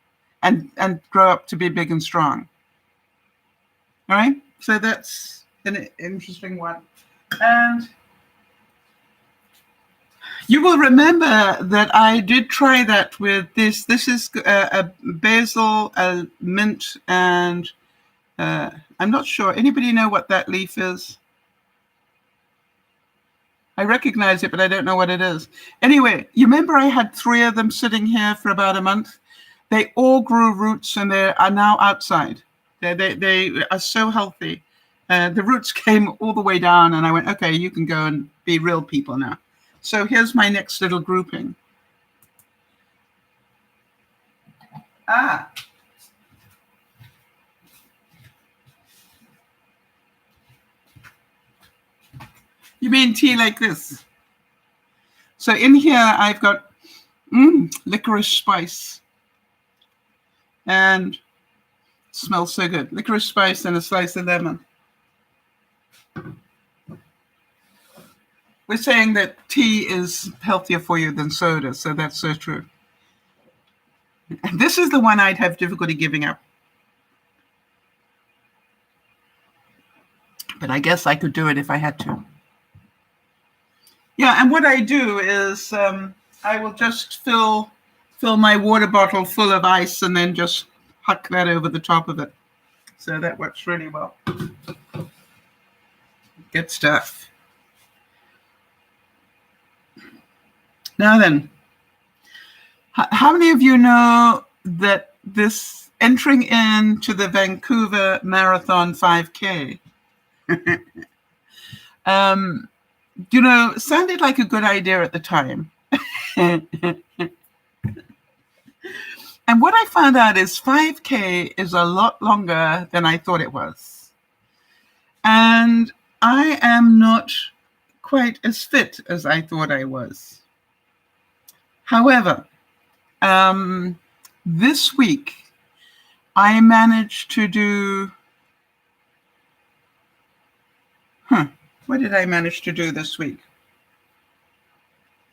and grow up to be big and strong? All right, so that's an interesting one. And you will remember that I did try that with this. This is a basil, a mint, and I'm not sure. Anybody know what that leaf is? I recognize it, but I don't know what it is. Anyway, you remember I had 3 of them sitting here for about a month? They all grew roots and they are now outside. They are so healthy. The roots came all the way down and I went, okay, you can go and be real people now. So here's my next little grouping. You mean tea like this? So in here, I've got licorice spice. And it smells so good. Licorice spice and a slice of lemon. We're saying that tea is healthier for you than soda, so that's so true. And this is the one I'd have difficulty giving up. But I guess I could do it if I had to. Yeah, and what I do is I will just fill my water bottle full of ice and then just huck that over the top of it. So that works really well. Good stuff. Now then, how many of you know that this entering into the Vancouver Marathon 5K, sounded like a good idea at the time. And what I found out is 5K is a lot longer than I thought it was. And I am not quite as fit as I thought I was. However, this week, I managed to do... What did I manage to do this week?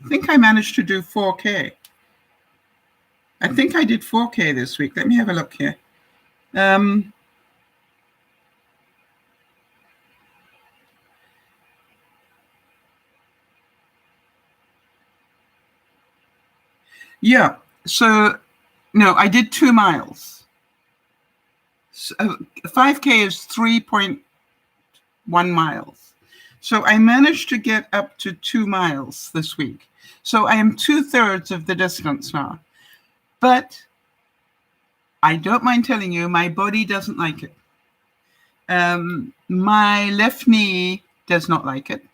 I think I managed to do 4K. I think I did 4K this week. Let me have a look here. Yeah, so, no, I did 2 miles. So, 5K is 3.1 miles. So I managed to get up to 2 miles this week. So I am 2/3 of the distance now. But I don't mind telling you, my body doesn't like it. My left knee does not like it.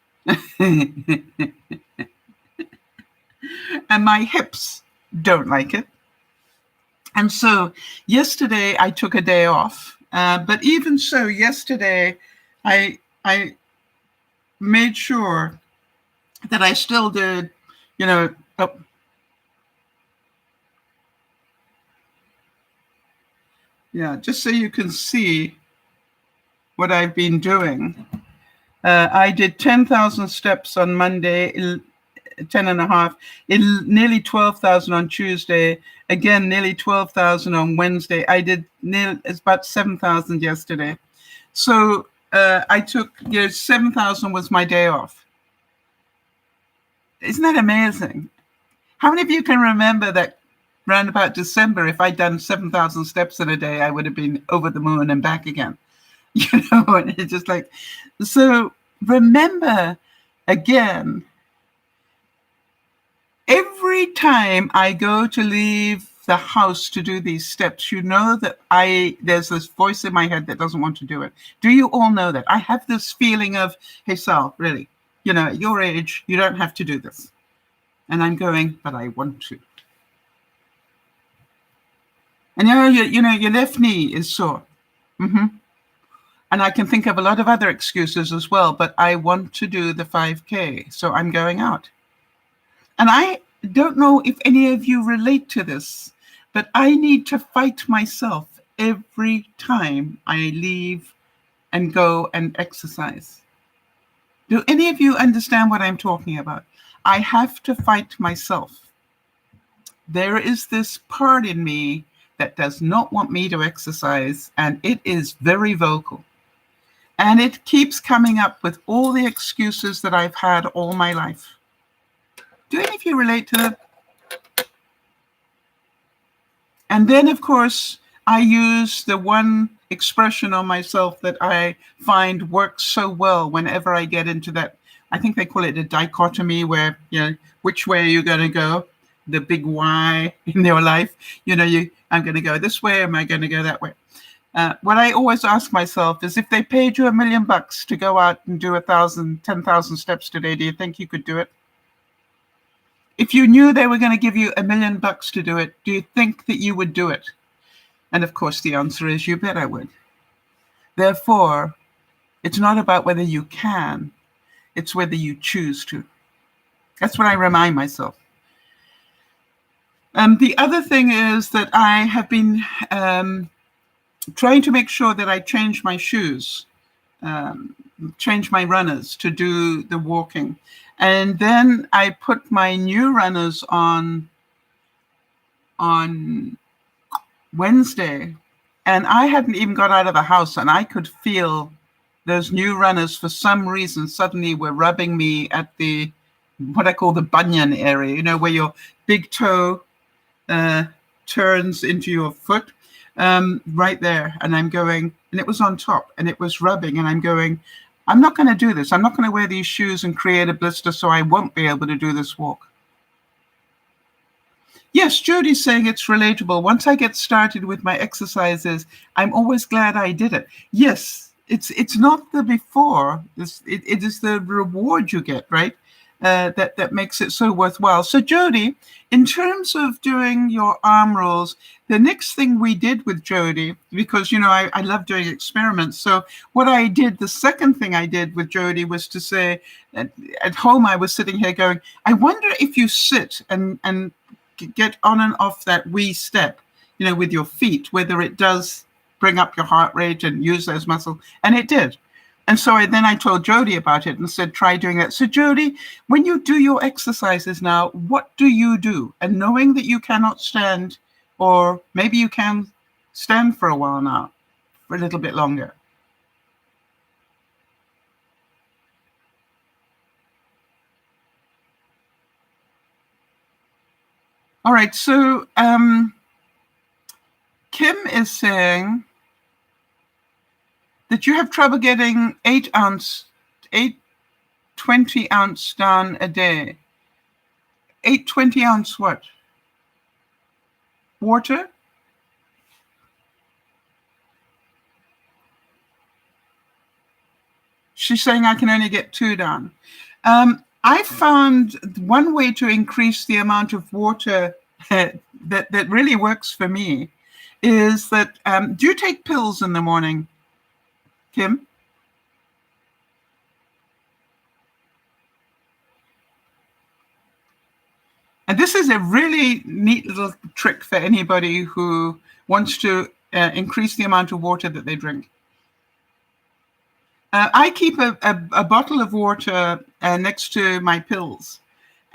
And my hips don't like it. And so yesterday I took a day off. But even so, yesterday I made sure that I still did, just so you can see what I've been doing. I did 10,000 steps on Monday, 10 and a half, nearly 12,000 on Tuesday, again, nearly 12,000 on Wednesday. I did it's about 7,000 yesterday. So I took, 7,000 was my day off. Isn't that amazing? How many of you can remember that round about December, if I'd done 7,000 steps in a day, I would have been over the moon and back again? And it's just like, so remember again, every time I go to leave the house to do these steps, that there's this voice in my head that doesn't want to do it. Do you all know that? I have this feeling of, hey, Sal, really, at your age, you don't have to do this. And I'm going, but I want to. And your left knee is sore. And I can think of a lot of other excuses as well, but I want to do the 5K, so I'm going out. And I don't know if any of you relate to this, but I need to fight myself every time I leave and go and exercise. Do any of you understand what I'm talking about? I have to fight myself. There is this part in me that does not want me to exercise, and it is very vocal. And it keeps coming up with all the excuses that I've had all my life. Do any of you relate to that? And then, of course, I use the one expression on myself that I find works so well whenever I get into that. I think they call it a dichotomy, where, which way are you going to go? The big why in your life. I'm going to go this way, am I going to go that way? What I always ask myself is, if they paid you $1 million to go out and do 10,000 steps today, do you think you could do it? If you knew they were going to give you $1 million to do it, do you think that you would do it? And of course, the answer is, you bet I would. Therefore, it's not about whether you can, it's whether you choose to. That's what I remind myself. The other thing is that I have been trying to make sure that I change my shoes, change my runners to do the walking. And then I put my new runners on Wednesday, and I hadn't even got out of the house, and I could feel those new runners, for some reason, suddenly were rubbing me at what I call the bunion area, where your big toe turns into your foot, right there. And I'm going, and it was on top, and it was rubbing, and I'm going, I'm not going to do this. I'm not going to wear these shoes and create a blister, so I won't be able to do this walk. Yes, Jodi's saying it's relatable. Once I get started with my exercises, I'm always glad I did it. Yes, it's not the before. It is the reward you get, right? That makes it so worthwhile. So Jodi, in terms of doing your arm rolls, the next thing we did with Jodi, because, I love doing experiments. So what I did, the second thing I did with Jodi was to say, at home, I was sitting here going, I wonder if you sit and get on and off that wee step, with your feet, whether it does bring up your heart rate and use those muscles. And it did. And so then I told Jodi about it and said, try doing that. So Jodi, when you do your exercises now, what do you do? And knowing that you cannot stand, or maybe you can stand for a while now, for a little bit longer. All right, so Kim is saying that you have trouble getting 8 20-ounce down a day. 8 20-ounce what? Water? She's saying I can only get 2 down. I found one way to increase the amount of water that really works for me is that, do you take pills in the morning, Kim? And this is a really neat little trick for anybody who wants to increase the amount of water that they drink. I keep a bottle of water next to my pills.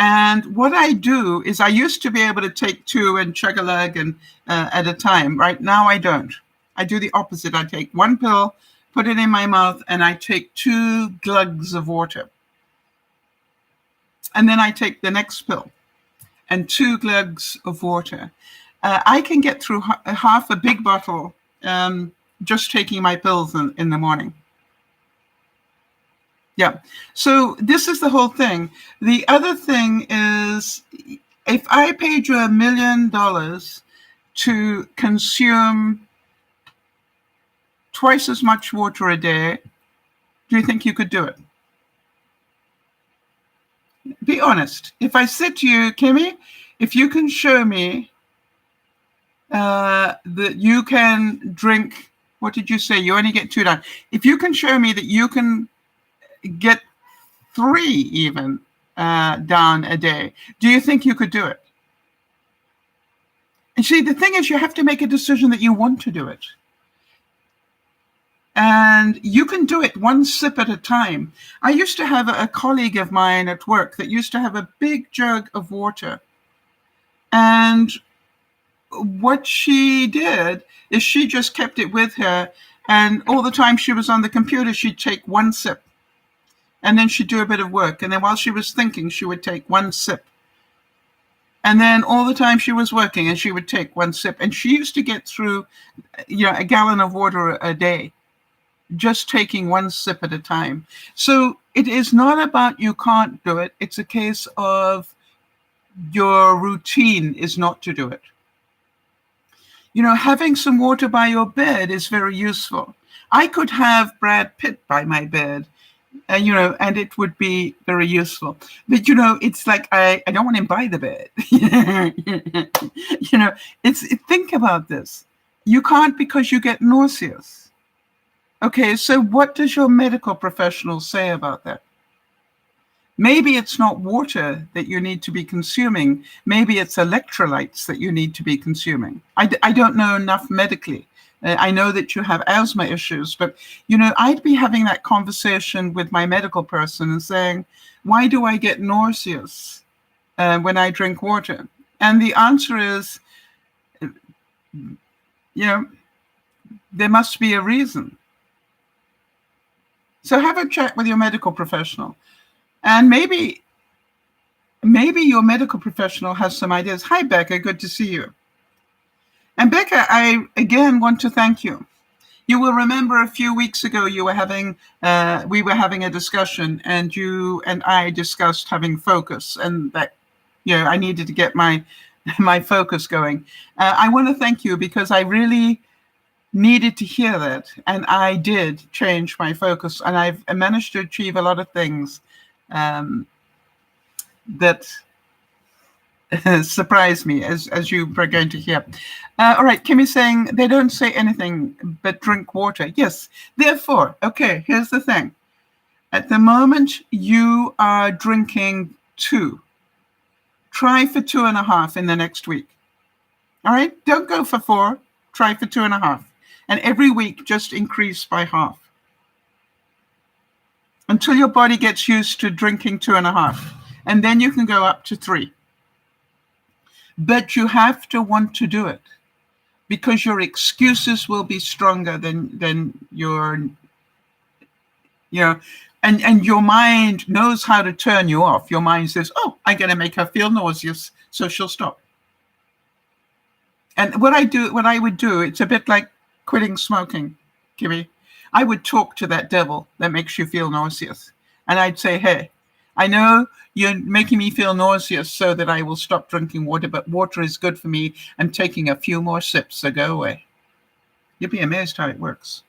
And what I do is I used to be able to take 2 and chug a lug and at a time. Right now I don't. I do the opposite. I take 1 pill, put it in my mouth, and I take 2 glugs of water. And then I take the next pill and 2 glugs of water. I can get through half a big bottle just taking my pills in the morning. Yeah. So this is the whole thing. The other thing is, if I paid you $1 million to consume twice as much water a day, do you think you could do it? Be honest. If I said to you, Kimmy, if you can show me that you can drink, what did you say? You only get 2 down. If you can show me that you can get 3 even down a day, do you think you could do it? And see, the thing is, you have to make a decision that you want to do it. And you can do it 1 sip at a time. I used to have a colleague of mine at work that used to have a big jug of water. And what she did is she just kept it with her. And all the time she was on the computer, she'd take 1 sip. And then she'd do a bit of work. And then while she was thinking, she would take 1 sip. And then all the time she was working, and she would take 1 sip. And she used to get through, a gallon of water a day, just taking 1 sip at a time. So it is not about you can't do it. It's a case of your routine is not to do it. Having some water by your bed is very useful. I could have Brad Pitt by my bed, and it would be very useful. But, it's like, I don't want him by the bed. Think about this. You can't because you get nauseous. Okay, so what does your medical professional say about that? Maybe it's not water that you need to be consuming. Maybe it's electrolytes that you need to be consuming. I don't know enough medically. I know that you have asthma issues, but, I'd be having that conversation with my medical person and saying, why do I get nauseous when I drink water? And the answer is, there must be a reason. So have a chat with your medical professional. And maybe your medical professional has some ideas. Hi, Becca. Good to see you. And Becca, I again want to thank you. You will remember a few weeks ago we were having a discussion, and you and I discussed having focus, and that I needed to get my focus going. I want to thank you because I really needed to hear that, and I did change my focus, and I've managed to achieve a lot of things that surprised me, as you are going to hear. All right, Kimmy's saying they don't say anything but drink water. Yes, therefore, okay, here's the thing. At the moment, you are drinking 2. Try for 2.5 in the next week. All right, don't go for 4. Try for 2.5. And every week, just increase by half until your body gets used to drinking 2.5. And then you can go up to 3. But you have to want to do it, because your excuses will be stronger than your, and your mind knows how to turn you off. Your mind says, oh, I'm going to make her feel nauseous, so she'll stop. And what I would do, it's a bit like quitting smoking, Kimmy. I would talk to that devil that makes you feel nauseous. And I'd say, hey, I know you're making me feel nauseous so that I will stop drinking water, but water is good for me. I'm taking a few more sips, so go away. You'll be amazed how it works.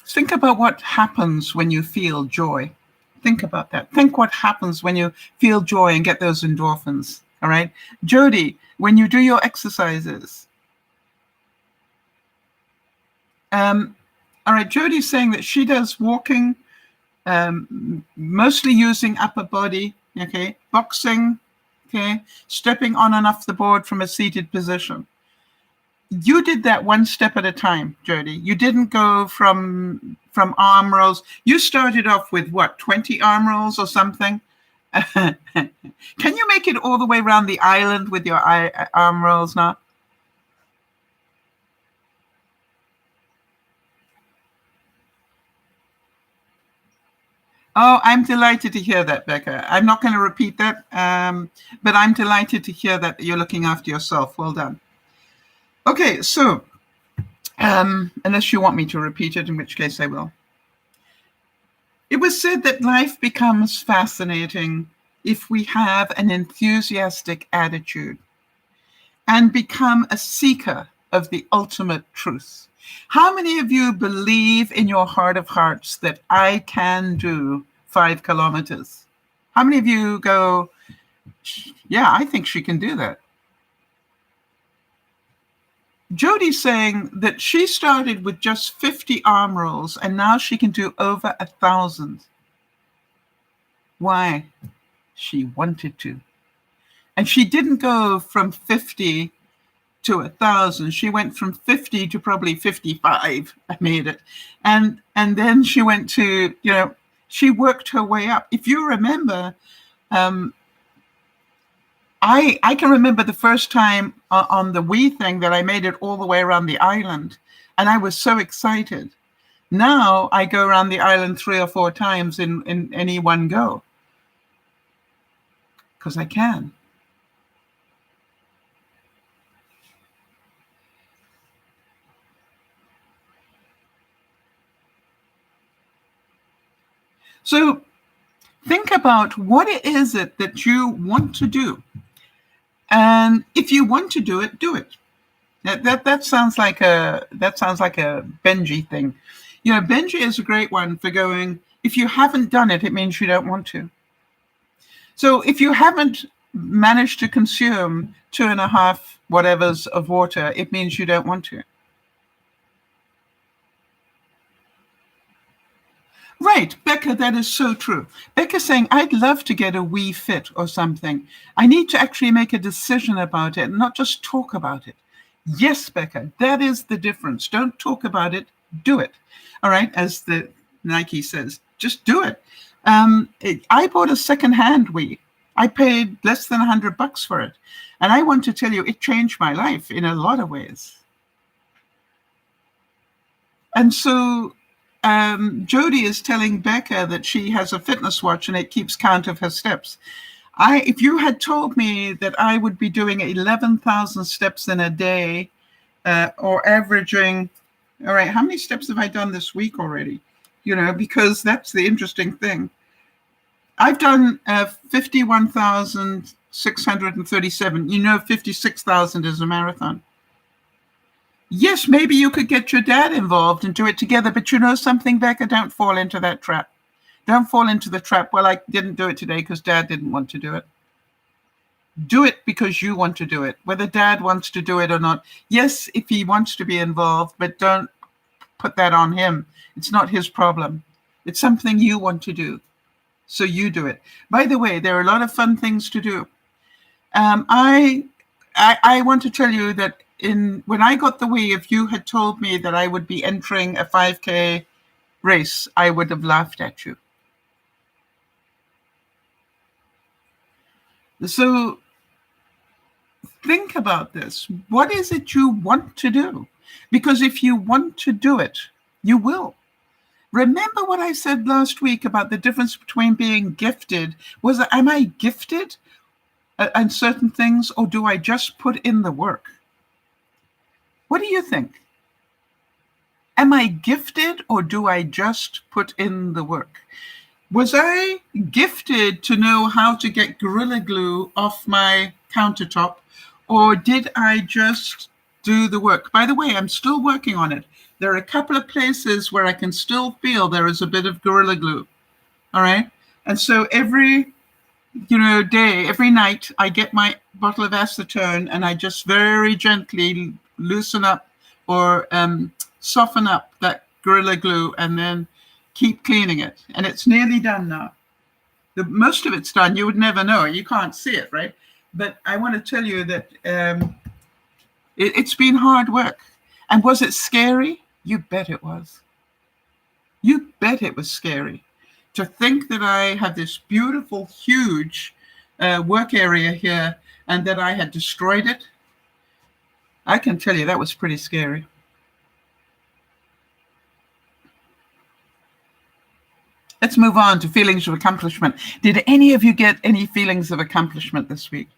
Think about what happens when you feel joy. Think about that. Think what happens when you feel joy and get those endorphins. All right. Jodi, when you do your exercises. All right. Jodi's saying that she does walking, mostly using upper body. Okay. Boxing. Okay. Stepping on and off the board from a seated position. You did that one step at a time, Jodi. You didn't go from arm rolls. You started off with what, 20 arm rolls or something? Can you make it all the way around the island with your arm rolls now? Oh, I'm delighted to hear that, Becca. I'm not going to repeat that, but I'm delighted to hear that you're looking after yourself. Well done. Okay, so unless you want me to repeat it, in which case I will. It was said that life becomes fascinating if we have an enthusiastic attitude and become a seeker of the ultimate truth. How many of you believe in your heart of hearts that I can do 5 kilometers? How many of you go, yeah, I think she can do that? Jodi's saying that she started with just 50 arm rolls and now she can do over 1,000. Why? She wanted to. And she didn't go from 50 to 1,000. She went from 50 to probably 55. I made it. And then she went to, she worked her way up. If you remember, I can remember the first time on the Wii thing that I made it all the way around the island, and I was so excited. Now I go around the island 3 or 4 times in any one go, because I can. So think about what it is that you want to do. And if you want to do it, do it. That sounds like a Benji thing. Benji is a great one for going, if you haven't done it, it means you don't want to. So if you haven't managed to consume 2.5 whatevers of water, it means you don't want to. Right, Becca, that is so true. Becca's saying, I'd love to get a Wii Fit or something. I need to actually make a decision about it, not just talk about it. Yes, Becca, that is the difference. Don't talk about it, do it. All right, as the Nike says, just do it. I bought a secondhand Wii. I paid less than $100 for it. And I want to tell you, it changed my life in a lot of ways. And so Jodi is telling Becca that she has a fitness watch and it keeps count of her steps. If you had told me that I would be doing 11,000 steps in a day, or averaging, all right, how many steps have I done this week already? Because that's the interesting thing. I've done 51,637. 56,000 is a marathon. Yes, maybe you could get your dad involved and do it together, but you know something, Becca? Don't fall into that trap. Don't fall into the trap. Well, I didn't do it today because Dad didn't want to do it. Do it because you want to do it, whether Dad wants to do it or not. Yes, if he wants to be involved, but don't put that on him. It's not his problem. It's something you want to do, so you do it. By the way, there are a lot of fun things to do. I want to tell you that when I got the Wii, if you had told me that I would be entering a 5K race, I would have laughed at you. So think about this. What is it you want to do? Because if you want to do it, you will. Remember what I said last week about the difference between being gifted? Am I gifted at certain things, or do I just put in the work? What do you think? Am I gifted, or do I just put in the work? Was I gifted to know how to get Gorilla Glue off my countertop, or did I just do the work? By the way, I'm still working on it. There are a couple of places where I can still feel there is a bit of Gorilla Glue. All right? And so every day, every night, I get my bottle of acetone and I just very gently loosen up or soften up that Gorilla Glue and then keep cleaning it. And it's nearly done now. Most of it's done. You would never know. You can't see it, right? But I want to tell you that it's been hard work. And was it scary? You bet it was. You bet it was scary. To think that I had this beautiful, huge work area here and that I had destroyed it, I can tell you that was pretty scary. Let's move on to feelings of accomplishment. Did any of you get any feelings of accomplishment this week?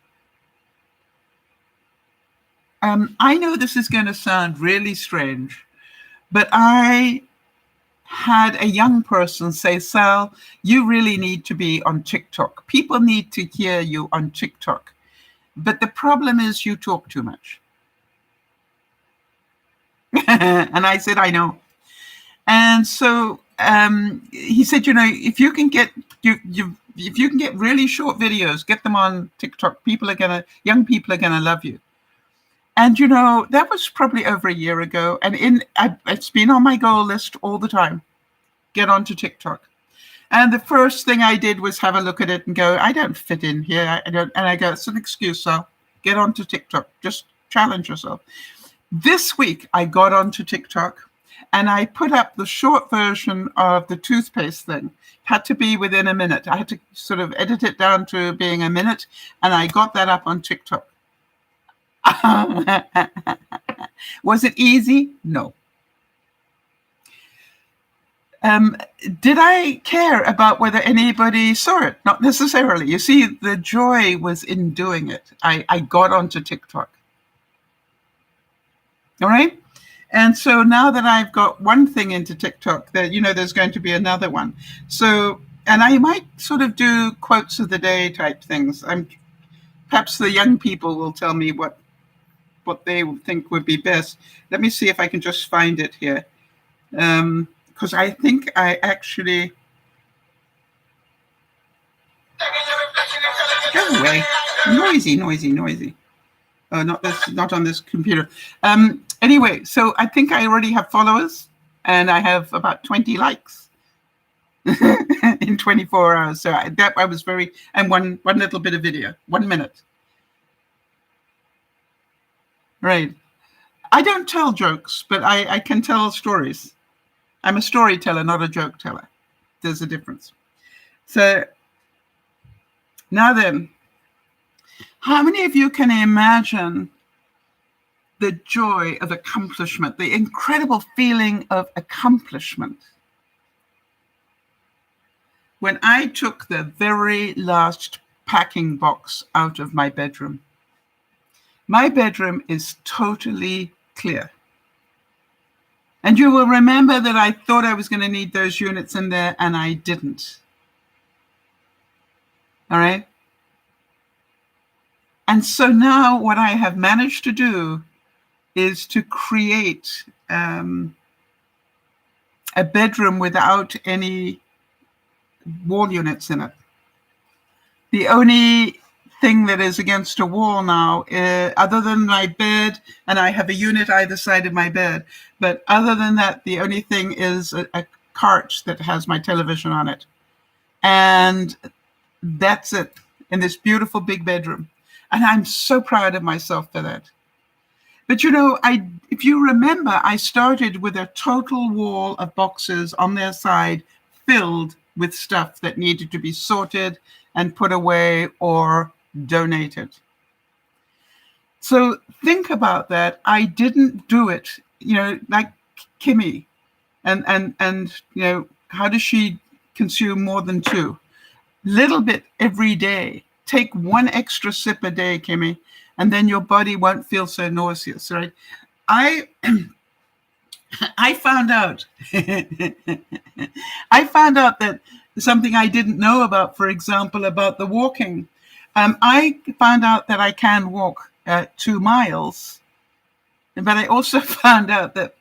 I know this is going to sound really strange, but I had a young person say, Sal, you really need to be on TikTok. People need to hear you on TikTok. But the problem is you talk too much. And I said, I know. And so he said, if you can get if you can get really short videos, get them on TikTok, young people are gonna love you. And that was probably over a year ago, and it's been on my goal list all the time. Get onto TikTok. And the first thing I did was have a look at it and go, I don't fit in here. And I go, it's an excuse, so get onto TikTok. Just challenge yourself. This week I got onto TikTok and I put up the short version of the toothpaste thing. Had to be within a minute. I had to sort of edit it down to being a minute, and I got that up on TikTok. Was it easy? No. Did I care about whether anybody saw it? Not necessarily. You see, the joy was in doing it. I got onto TikTok. All right? And so now that I've got one thing into TikTok, that there's going to be another one. So, and I might sort of do quotes of the day type things. Perhaps the young people will tell me what they think would be best. Let me see if I can just find it here. Because I think I actually... Go away. Noisy. Oh, not on this computer. Anyway, so I think I already have followers, and I have about 20 likes in 24 hours. So I was very... And one little bit of video, 1 minute. Right. I don't tell jokes, but I can tell stories. I'm a storyteller, not a joke teller. There's a difference. So now then, how many of you can imagine the joy of accomplishment, the incredible feeling of accomplishment when I took the very last packing box out of my bedroom? My bedroom is totally clear. And you will remember that I thought I was going to need those units in there, and I didn't. All right? And so now what I have managed to do is to create a bedroom without any wall units in it. The only thing that is against a wall now, other than my bed, and I have a unit either side of my bed, but other than that, the only thing is a cart that has my television on it. And that's it, in this beautiful big bedroom. And I'm so proud of myself for that. But if you remember, I started with a total wall of boxes on their side filled with stuff that needed to be sorted and put away or donated. So think about that. I didn't do it, like Kimmy. And how does she consume more than 2? Little bit every day. Take 1 extra sip a day, Kimmy, and then your body won't feel so nauseous, right? I found out that something I didn't know about, for example, about the walking. I found out that I can walk 2 miles, but I also found out that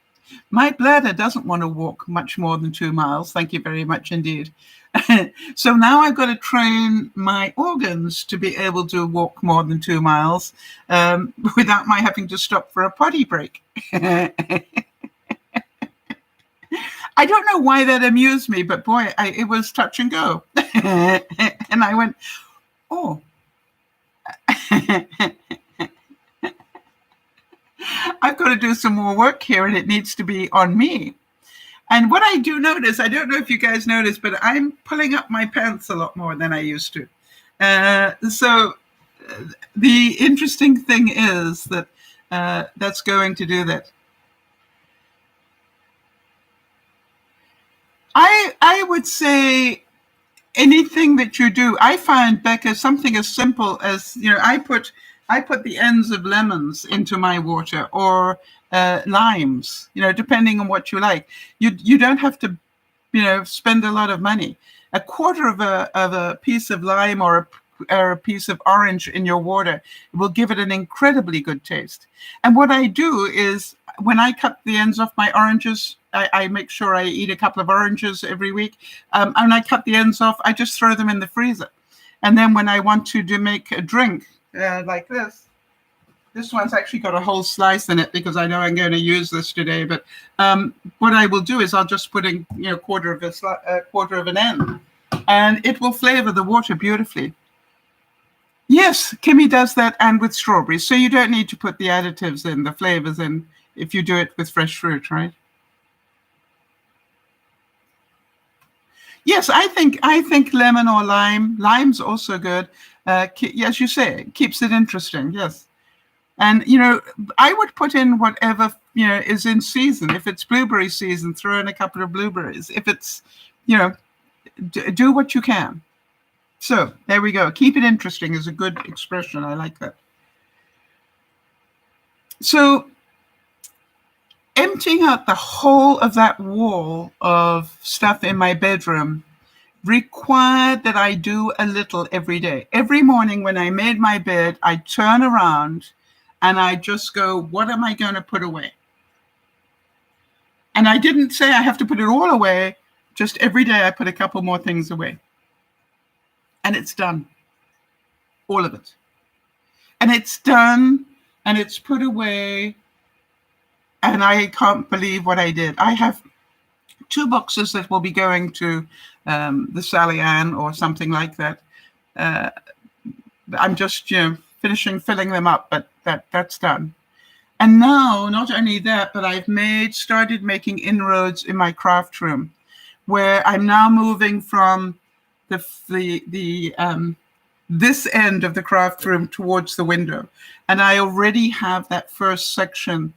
My bladder doesn't want to walk much more than 2 miles. Thank you very much indeed. So now I've got to train my organs to be able to walk more than 2 miles without my having to stop for a potty break. I don't know why that amused me, but boy, it was touch and go. And I went, oh. I've got to do some more work here, and it needs to be on me. And what I do notice, I don't know if you guys notice, but I'm pulling up my pants a lot more than I used to. So the interesting thing is that that's going to do that. I would say anything that you do. I find, Becca, something as simple as, I put the ends of lemons into my water, or limes, depending on what you like. You don't have to, spend a lot of money. A quarter of a piece of lime or a piece of orange in your water will give it an incredibly good taste. And what I do is, when I cut the ends off my oranges, I make sure I eat a couple of oranges every week. And I cut the ends off, I just throw them in the freezer. And then when I want to make a drink like this one's actually got a whole slice in it because I know I'm going to use this today. But what I will do is I'll just put in quarter of an end, and it will flavor the water beautifully. Yes, Kimmy does that, and with strawberries. So you don't need to put the additives in, the flavors in, if you do it with fresh fruit, right? Yes, I think lemon or lime. Lime's also good. As you say, it keeps it interesting. Yes. And, I would put in whatever, is in season. If it's blueberry season, throw in a couple of blueberries. If it's, do what you can. So there we go. Keep it interesting is a good expression. I like that. So emptying out the whole of that wall of stuff in my bedroom required that I do a little every day. Every morning when I made my bed, I turn around and I just go, what am I going to put away? And I didn't say I have to put it all away. Just every day I put a couple more things away. And it's done. All of it. And it's done, and it's put away. And I can't believe what I did. I have 2 boxes that will be going to the Sally Ann or something like that. I'm just, finishing filling them up, but that's done. And now, not only that, but I've started making inroads in my craft room, where I'm now moving from this end of the craft room towards the window. And I already have that first section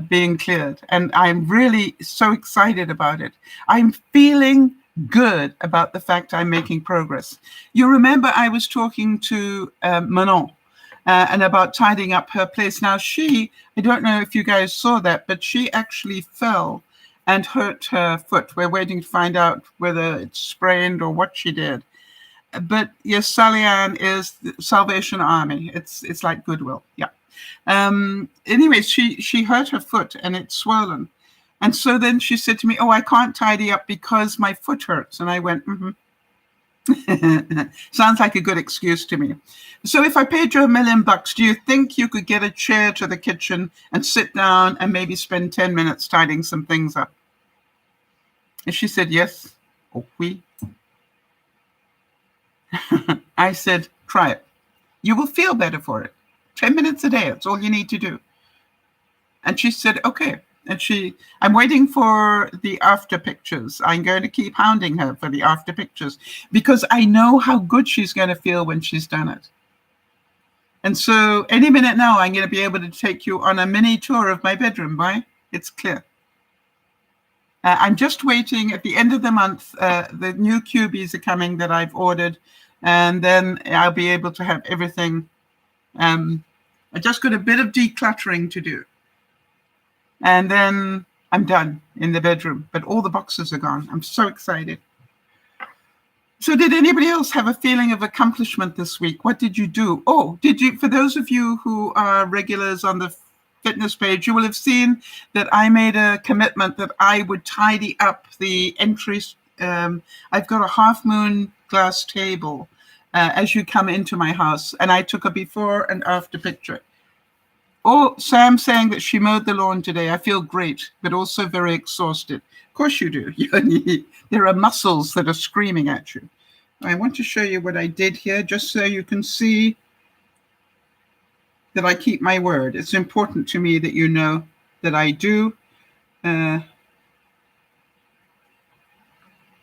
being cleared. And I'm really so excited about it. I'm feeling good about the fact I'm making progress. You remember I was talking to Manon and about tidying up her place. Now I don't know if you guys saw that, but she actually fell and hurt her foot. We're waiting to find out whether it's sprained or what she did. But yes, Sally Ann is the Salvation Army. It's like Goodwill. Yeah. Anyways, she hurt her foot and it's swollen. And so then she said to me, oh, I can't tidy up because my foot hurts. And I went, sounds like a good excuse to me. So if I paid you $1 million, do you think you could get a chair to the kitchen and sit down and maybe spend 10 minutes tidying some things up? And she said, yes. Oh, oui. I said, try it. You will feel better for it. 10 minutes a day. That's all you need to do. And she said, okay. And I'm waiting for the after pictures. I'm going to keep hounding her for the after pictures because I know how good she's going to feel when she's done it. And so any minute now, I'm going to be able to take you on a mini tour of my bedroom, right? It's clear. I'm just waiting at the end of the month. The new cubies are coming that I've ordered. And then I'll be able to have everything. I just got a bit of decluttering to do. And then I'm done in the bedroom, but all the boxes are gone. I'm so excited. So did anybody else have a feeling of accomplishment this week? What did you do? Oh, for those of you who are regulars on the fitness page, you will have seen that I made a commitment that I would tidy up the entries. I've got a half moon glass table as you come into my house, and I took a before and after picture. Oh, Sam saying that she mowed the lawn today. I feel great, but also very exhausted. Of course you do. There are muscles that are screaming at you. I want to show you what I did here, just so you can see that I keep my word. It's important to me that you know that I do.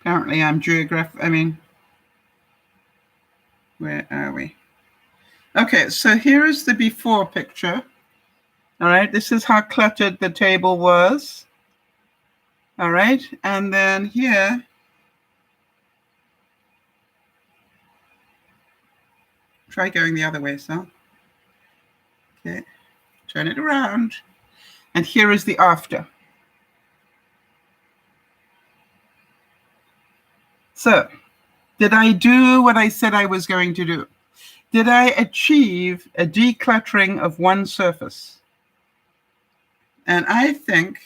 Apparently I'm where are we? Okay, so here is the before picture. All right, this is how cluttered the table was. All right, and then here, try going the other way, Sal. Okay, turn it around. And here is the after. So, did I do what I said I was going to do? Did I achieve a decluttering of one surface? And I think,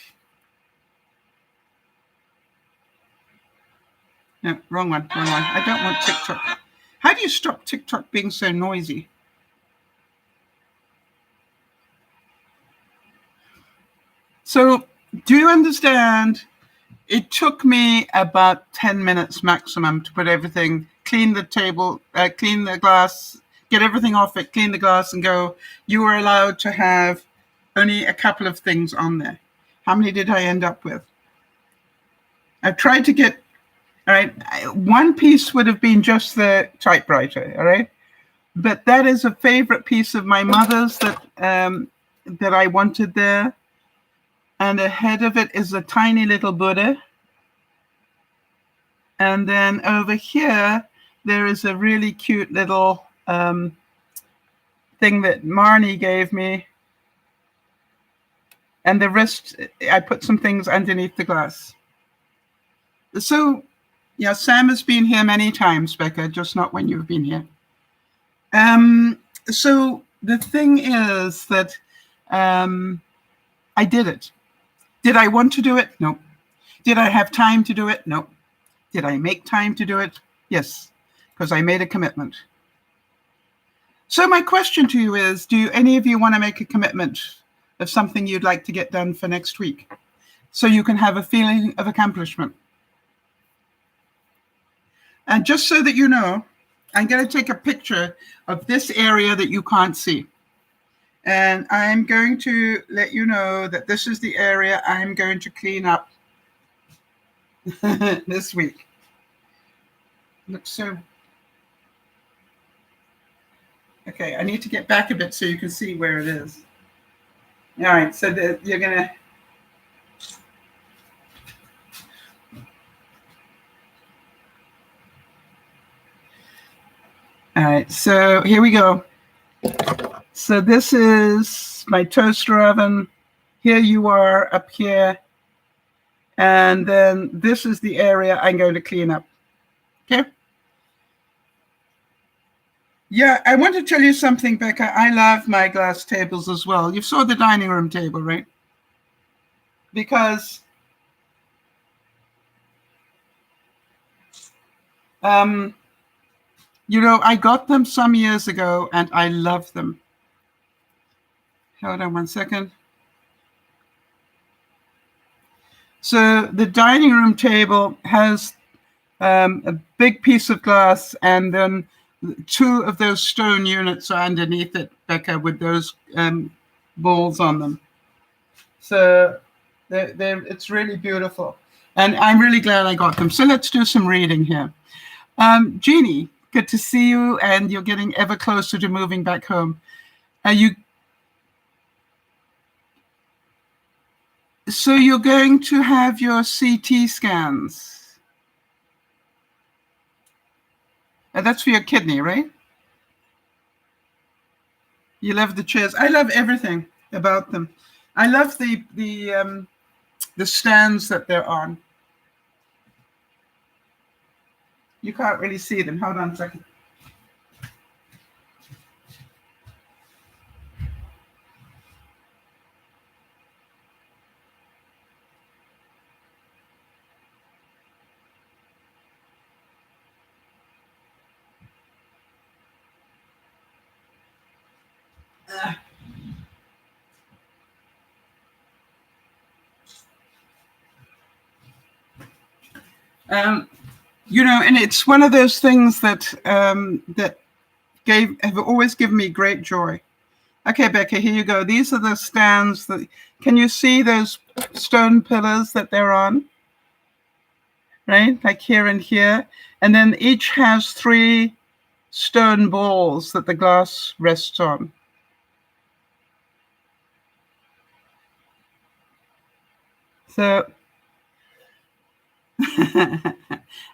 no, wrong one. I don't want TikTok. How do you stop TikTok being so noisy? So, do you understand? It took me about 10 minutes maximum to put everything, clean the table, clean the glass, get everything off it, clean the glass and go. You were allowed to have only a couple of things on there. How many did I end up with? I've tried to get, all right, one piece would have been just the typewriter, all right? But that is a favorite piece of my mother's that I wanted there. And ahead of it is a tiny little Buddha. And then over here, there is a really cute little thing that Marnie gave me. And the rest, I put some things underneath the glass. So, yeah, Sam has been here many times, Becca, just not when you've been here. So the thing is that I did it. Did I want to do it? No. Did I have time to do it? No. Did I make time to do it? Yes, because I made a commitment. So my question to you is, do any of you want to make a commitment of something you'd like to get done for next week so you can have a feeling of accomplishment? And just so that you know, I'm going to take a picture of this area that you can't see. And I'm going to let you know that this is the area I'm going to clean up this week. Looks so... Okay, I need to get back a bit so you can see where it is. All right, so you're going to... All right, so here we go. So this is my toaster oven. Here you are up here. And then this is the area I'm going to clean up. Okay? Yeah, I want to tell you something, Becca. I love my glass tables as well. You saw the dining room table, right? Because you know, I got them some years ago and I love them. Hold on one second. So the dining room table has a big piece of glass, and then two of those stone units are underneath it, Becca, with those balls on them. So it's really beautiful. And I'm really glad I got them. So let's do some reading here. Jeannie, good to see you, and you're getting ever closer to moving back home. So you're going to have your CT scans. That's for your kidney, right? You love the chairs. I love everything about them. I love the stands that they're on. You can't really see them. Hold on a second. And it's one of those things that have always given me great joy. Okay, Becca, here you go. These are the stands that, can you see those stone pillars that they're on? Right, like here and here. And then each has 3 stone balls that the glass rests on. So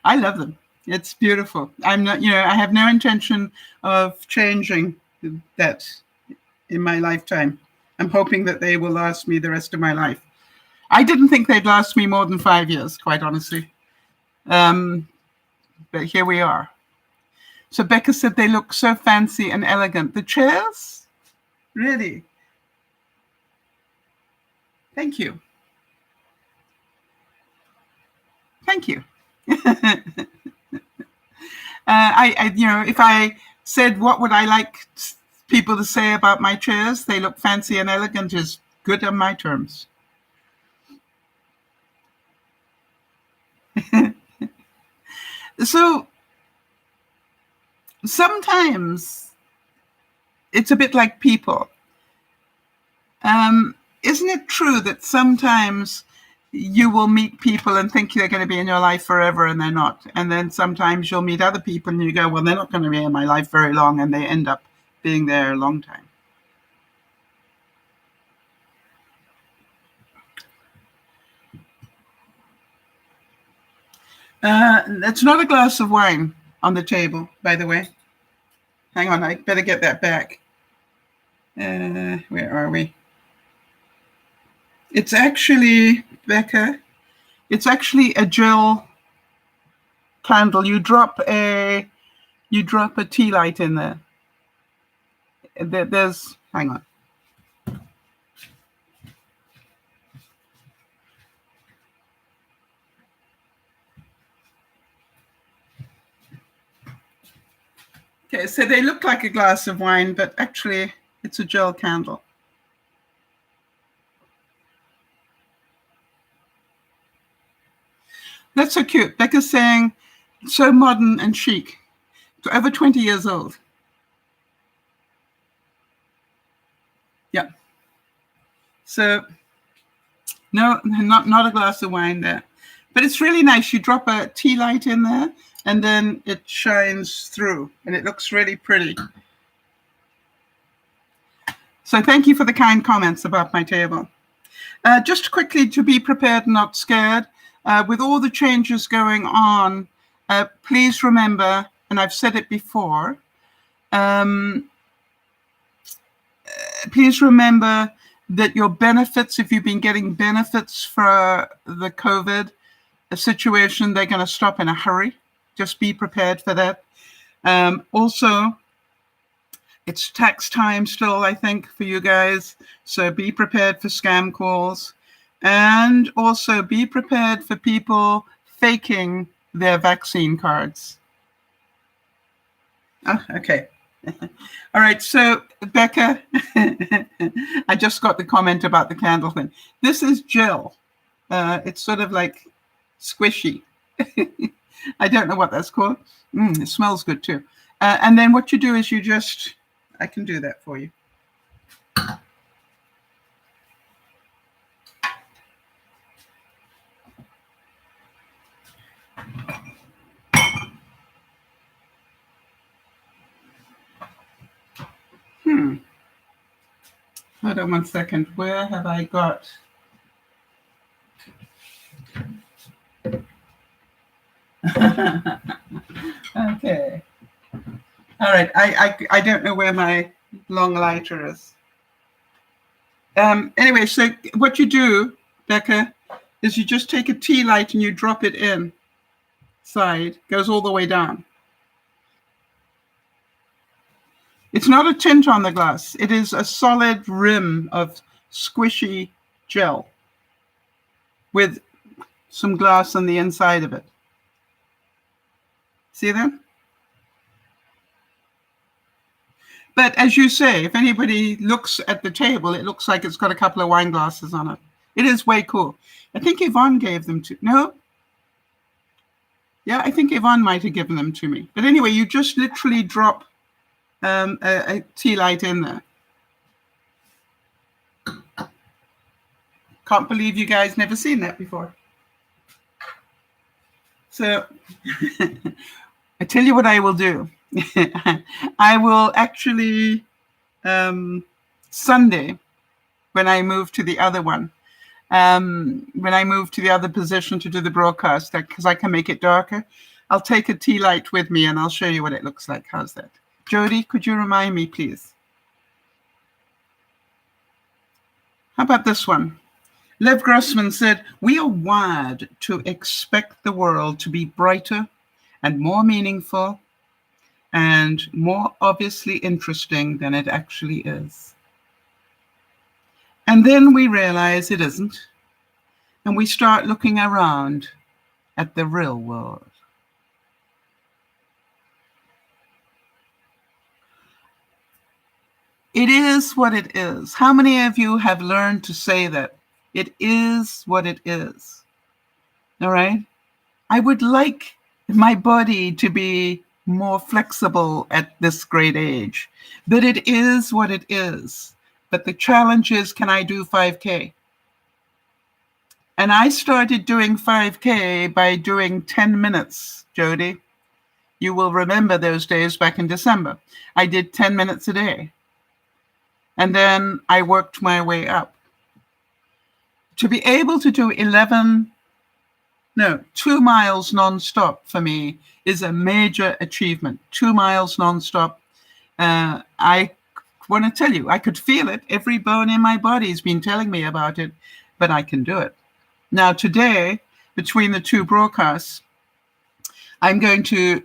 I love them. It's beautiful. I'm not, I have no intention of changing that in my lifetime. I'm hoping that they will last me the rest of my life. I didn't think they'd last me more than 5 years, quite honestly. But here we are. So Becca said they look so fancy and elegant. The chairs? Really? Thank you. Thank you. If I said what would I like people to say about my chairs, they look fancy and elegant, is good on my terms. So sometimes it's a bit like people. Isn't it true that sometimes you will meet people and think they're going to be in your life forever and they're not? And then sometimes you'll meet other people and you go, well, they're not going to be in my life very long, and they end up being there a long time. It's not a glass of wine on the table, by the way. Hang on, I better get that back. Where are we? It's actually, Becca, it's actually a gel candle. You drop a tea light in there. There's, hang on. Okay, so they look like a glass of wine, but actually it's a gel candle. That's so cute. Becca's saying, so modern and chic. Over 20 years old. Yeah. So, no, not a glass of wine there. But it's really nice. You drop a tea light in there, and then it shines through, and it looks really pretty. So thank you for the kind comments about my table. Just quickly, to be prepared and not scared, with all the changes going on, please remember, and I've said it before, please remember that your benefits, if you've been getting benefits for the COVID situation, they're going to stop in a hurry. Just be prepared for that. Also, it's tax time still, I think, for you guys. So be prepared for scam calls. And also be prepared for people faking their vaccine cards. Oh, okay. All right. So, Becca, I just got the comment about the candle thing. This is gel. It's sort of like squishy. I don't know what that's called. It smells good too. And then what you do is you just, I can do that for you. Hold on 1 second. Where have I got? Okay. All right. I don't know where my long lighter is. Anyway, so what you do, Becca, is you just take a tea light and you drop it in. Side goes all the way down. It's not a tint on the glass. It is a solid rim of squishy gel with some glass on the inside of it. See that? But as you say, if anybody looks at the table, it looks like it's got a couple of wine glasses on it. It is way cool. I think Yvonne gave them to, no? Yeah, I think Yvonne might have given them to me. But anyway, you just literally drop a tea light in there. Can't believe you guys never seen that before. So I tell you what I will do. I will actually, Sunday, when I move to the other one, when I move to the other position to do the broadcast, because I can make it darker, I'll take a tea light with me and I'll show you what it looks like. How's that? Jodi, could you remind me, please? How about this one? Lev Grossman said, we are wired to expect the world to be brighter and more meaningful and more obviously interesting than it actually is. And then we realize it isn't, and we start looking around at the real world. It is what it is. How many of you have learned to say that? It is what it is. All right? I would like my body to be more flexible at this great age, but it is what it is. But the challenge is, can I do 5K? And I started doing 5K by doing 10 minutes, Jodi. You will remember those days back in December. I did 10 minutes a day. And then I worked my way up. To be able to do 2 miles nonstop for me is a major achievement. 2 miles nonstop. I want to tell you, I could feel it. Every bone in my body has been telling me about it, but I can do it. Now today, between the two broadcasts, I'm going to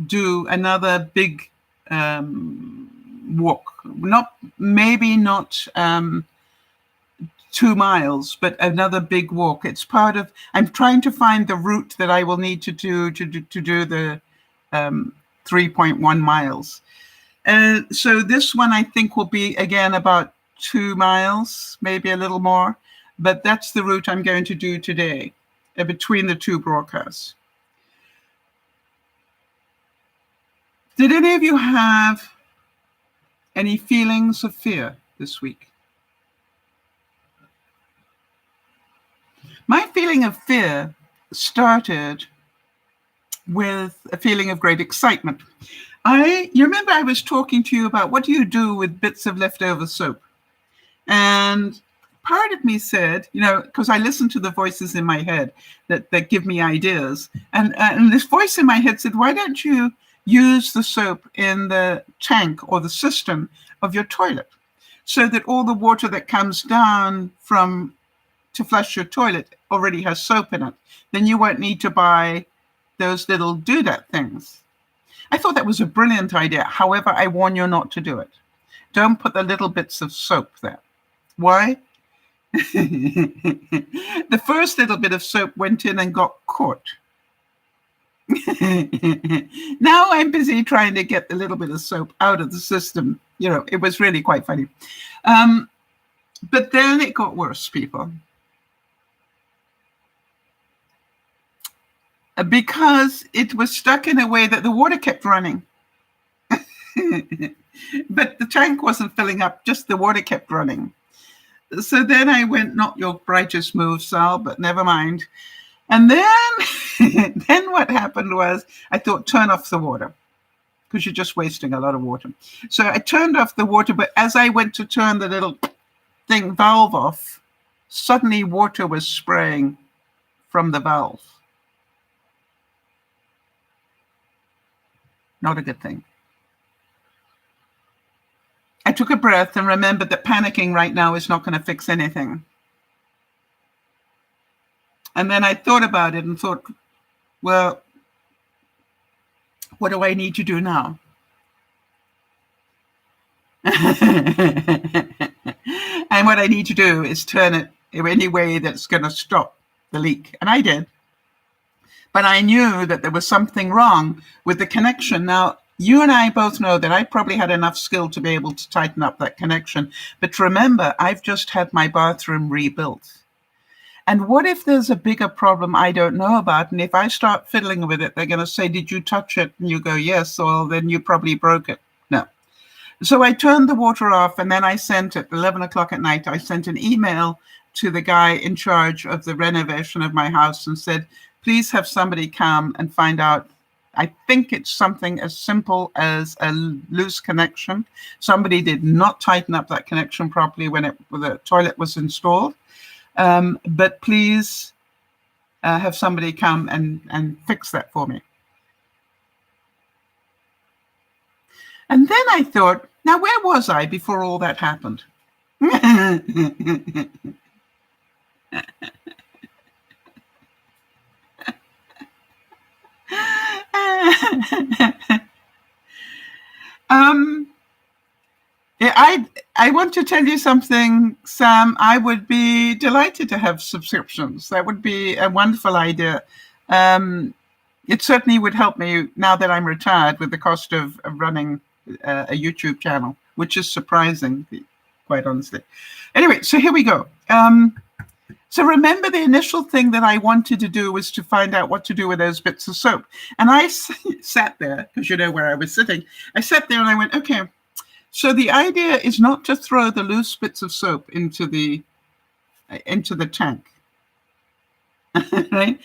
do another big walk. Maybe not 2 miles, but another big walk. It's part of, I'm trying to find the route that I will need to do the 3.1 miles. So this one I think will be again about 2 miles, maybe a little more, but that's the route I'm going to do today between the two broadcasts. Did any of you have any feelings of fear this week? My feeling of fear started with a feeling of great excitement. You remember I was talking to you about what do you do with bits of leftover soap? And part of me said, because I listen to the voices in my head that give me ideas. And this voice in my head said, why don't you use the soap in the tank or the cistern of your toilet so that all the water that comes down to flush your toilet already has soap in it. Then you won't need to buy those little doodad things. I thought that was a brilliant idea. However, I warn you not to do it. Don't put the little bits of soap there. Why? The first little bit of soap went in and got caught. Now I'm busy trying to get the little bit of soap out of the system. It was really quite funny. But then it got worse, people. Because it was stuck in a way that the water kept running. But the tank wasn't filling up, just the water kept running. So then I went, not your brightest move, Sal, but never mind. And then, then what happened was I thought, turn off the water, because you're just wasting a lot of water. So I turned off the water, but as I went to turn the little valve off, suddenly water was spraying from the valve. Not a good thing. I took a breath and remembered that panicking right now is not going to fix anything. And then I thought about it and thought, well, what do I need to do now? And what I need to do is turn it in any way that's going to stop the leak. And I did. But I knew that there was something wrong with the connection. Now, You and I both know that I probably had enough skill to be able to tighten up that connection. But remember, I've just had my bathroom rebuilt. And what if there's a bigger problem I don't know about? And if I start fiddling with it, they're going to say, did you touch it? And you go, yes. Well, then you probably broke it. No. So I turned the water off, and then I sent at 11 o'clock at night, I sent an email to the guy in charge of the renovation of my house and said, please have somebody come and find out. I think it's something as simple as a loose connection. Somebody did not tighten up that connection properly when the toilet was installed. But please have somebody come and fix that for me. And then I thought, now where was I before all that happened? I want to tell you something, Sam. I would be delighted to have subscriptions. That would be a wonderful idea. It certainly would help me now that I'm retired with the cost of running a YouTube channel, which is surprising, quite honestly. Anyway, so here we go. So remember, the initial thing that I wanted to do was to find out what to do with those bits of soap. And I sat there, because you know where I was sitting. I sat there and I went, okay, so the idea is not to throw the loose bits of soap into the tank. Right?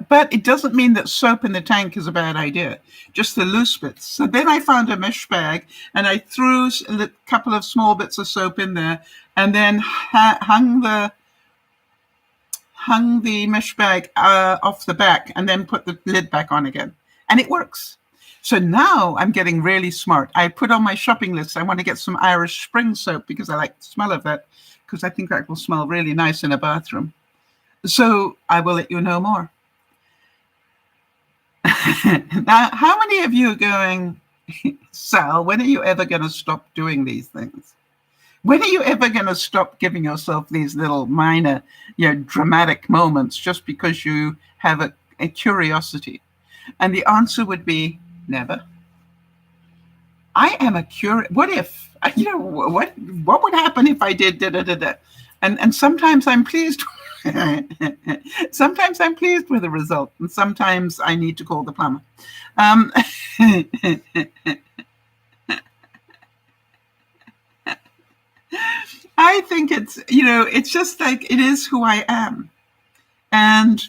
But it doesn't mean that soap in the tank is a bad idea, just the loose bits. So then I found a mesh bag and I threw a couple of small bits of soap in there and then hung the mesh bag off the back and then put the lid back on again. And it works. So now I'm getting really smart. I put on my shopping list, I want to get some Irish Spring soap because I like the smell of that, because I think that will smell really nice in a bathroom. So I will let you know more. Now, how many of you are going, Sal, when are you ever going to stop doing these things? When are you ever going to stop giving yourself these little minor, dramatic moments just because you have a curiosity? And the answer would be never. I am a curious. What if, what would happen if I did da-da-da-da? And sometimes I'm pleased. Sometimes I'm pleased with the result, and sometimes I need to call the plumber. I think it's just like it is who I am. And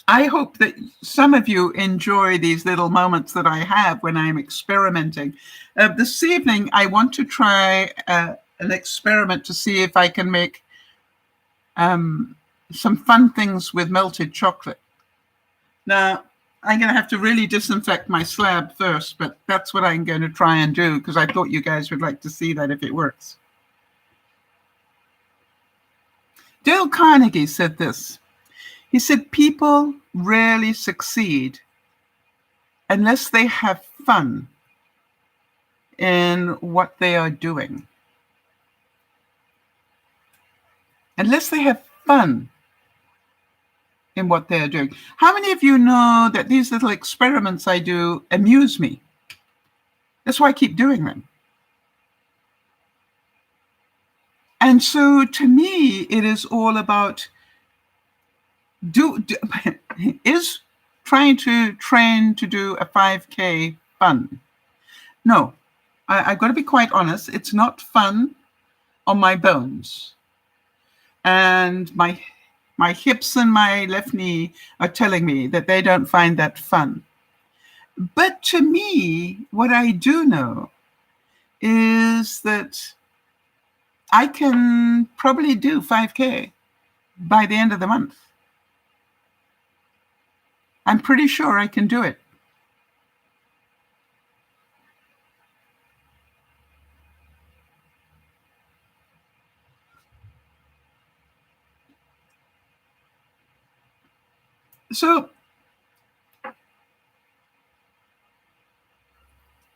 I hope that some of you enjoy these little moments that I have when I'm experimenting. This evening, I want to try an experiment to see if I can make some fun things with melted chocolate. Now, I'm going to have to really disinfect my slab first, but that's what I'm going to try and do because I thought you guys would like to see that if it works. Dale Carnegie said this. He said, people rarely succeed unless they have fun in what they are doing. Unless they have fun in what they are doing. How many of you know that these little experiments I do amuse me? That's why I keep doing them. And so to me, it is all about is trying to train to do a 5K fun? No, I've got to be quite honest. It's not fun on my bones. And my hips and my left knee are telling me that they don't find that fun. But to me, what I do know is that I can probably do 5K by the end of the month. I'm pretty sure I can do it. So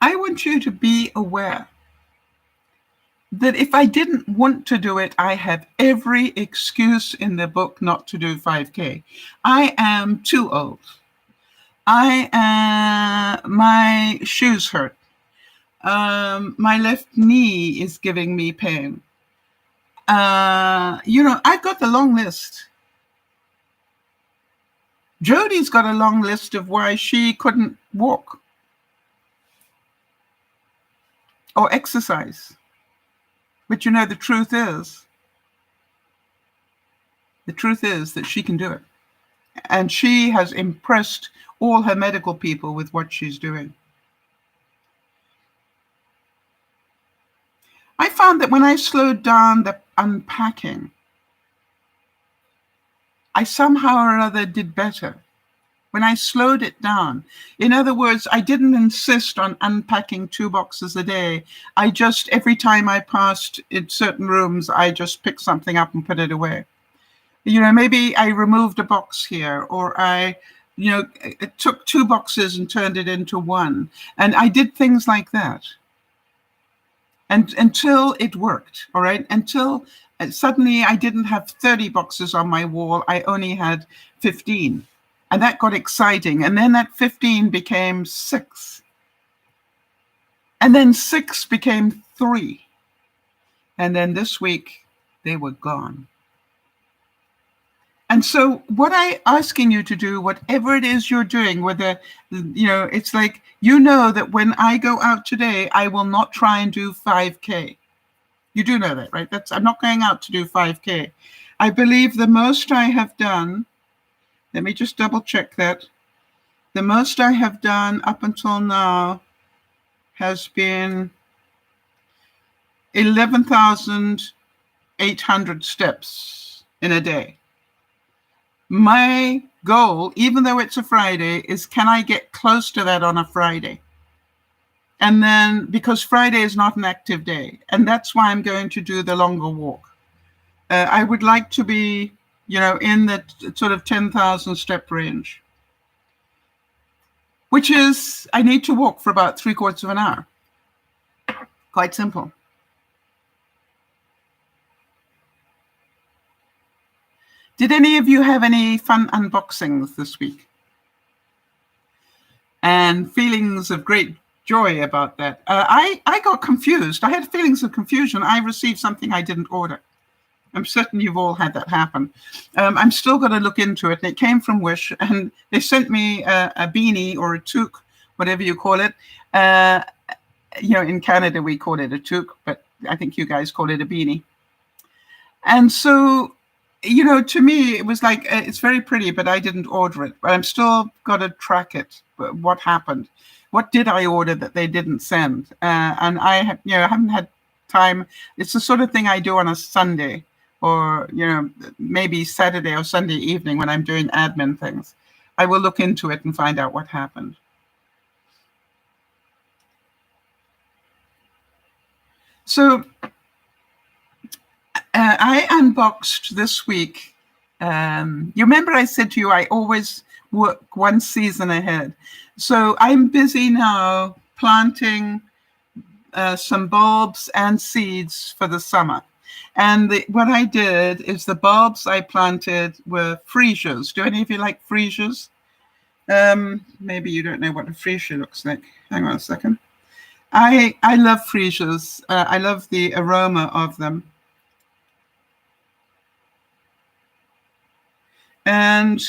I want you to be aware that if I didn't want to do it, I have every excuse in the book not to do 5K. I am too old. My shoes hurt. My left knee is giving me pain. I've got the long list. Jodi's got a long list of why she couldn't walk or exercise. But the truth is that she can do it. And she has impressed all her medical people with what she's doing. I found that when I slowed down the unpacking, I somehow or other did better. When I slowed it down. In other words, I didn't insist on unpacking 2 boxes a day. I just, every time I passed in certain rooms, I just picked something up and put it away. Maybe I removed a box here, or I took 2 boxes and turned it into 1. And I did things like that. And until it worked, all right? Until suddenly I didn't have 30 boxes on my wall. I only had 15. And that got exciting. And then that 15 became 6. And then 6 became 3. And then this week, they were gone. And so what I'm asking you to do, whatever it is you're doing, whether, it's like, that when I go out today, I will not try and do 5K. You do know that, right? I'm not going out to do 5K. I believe the most I have done, let me just double check that. The most I have done up until now has been 11,800 steps in a day. My goal, even though it's a Friday, is can I get close to that on a Friday? And then, because Friday is not an active day, and that's why I'm going to do the longer walk. I would like to be, in the sort of 10,000 step range, which is, I need to walk for about 3/4 of an hour. Quite simple. Did any of you have any fun unboxings this week? And feelings of great joy about that. I got confused. I had feelings of confusion. I received something I didn't order. I'm certain you've all had that happen. I'm still going to look into it. It came from Wish, and they sent me a beanie or a toque, whatever you call it. In Canada, we call it a toque, but I think you guys call it a beanie. And so, to me, it was like, it's very pretty, but I didn't order it. But I'm still got to track it. What happened? What did I order that they didn't send? And I haven't had time. It's the sort of thing I do on a Sunday, or, maybe Saturday or Sunday evening when I'm doing admin things. I will look into it and find out what happened. So I unboxed this week. You remember I said to you, I always work one season ahead. So I'm busy now planting some bulbs and seeds for the summer. And what I did is the bulbs I planted were freesias. Do any of you like freesias? Maybe you don't know what a freesia looks like. Hang on a second. I love freesias. I love the aroma of them. And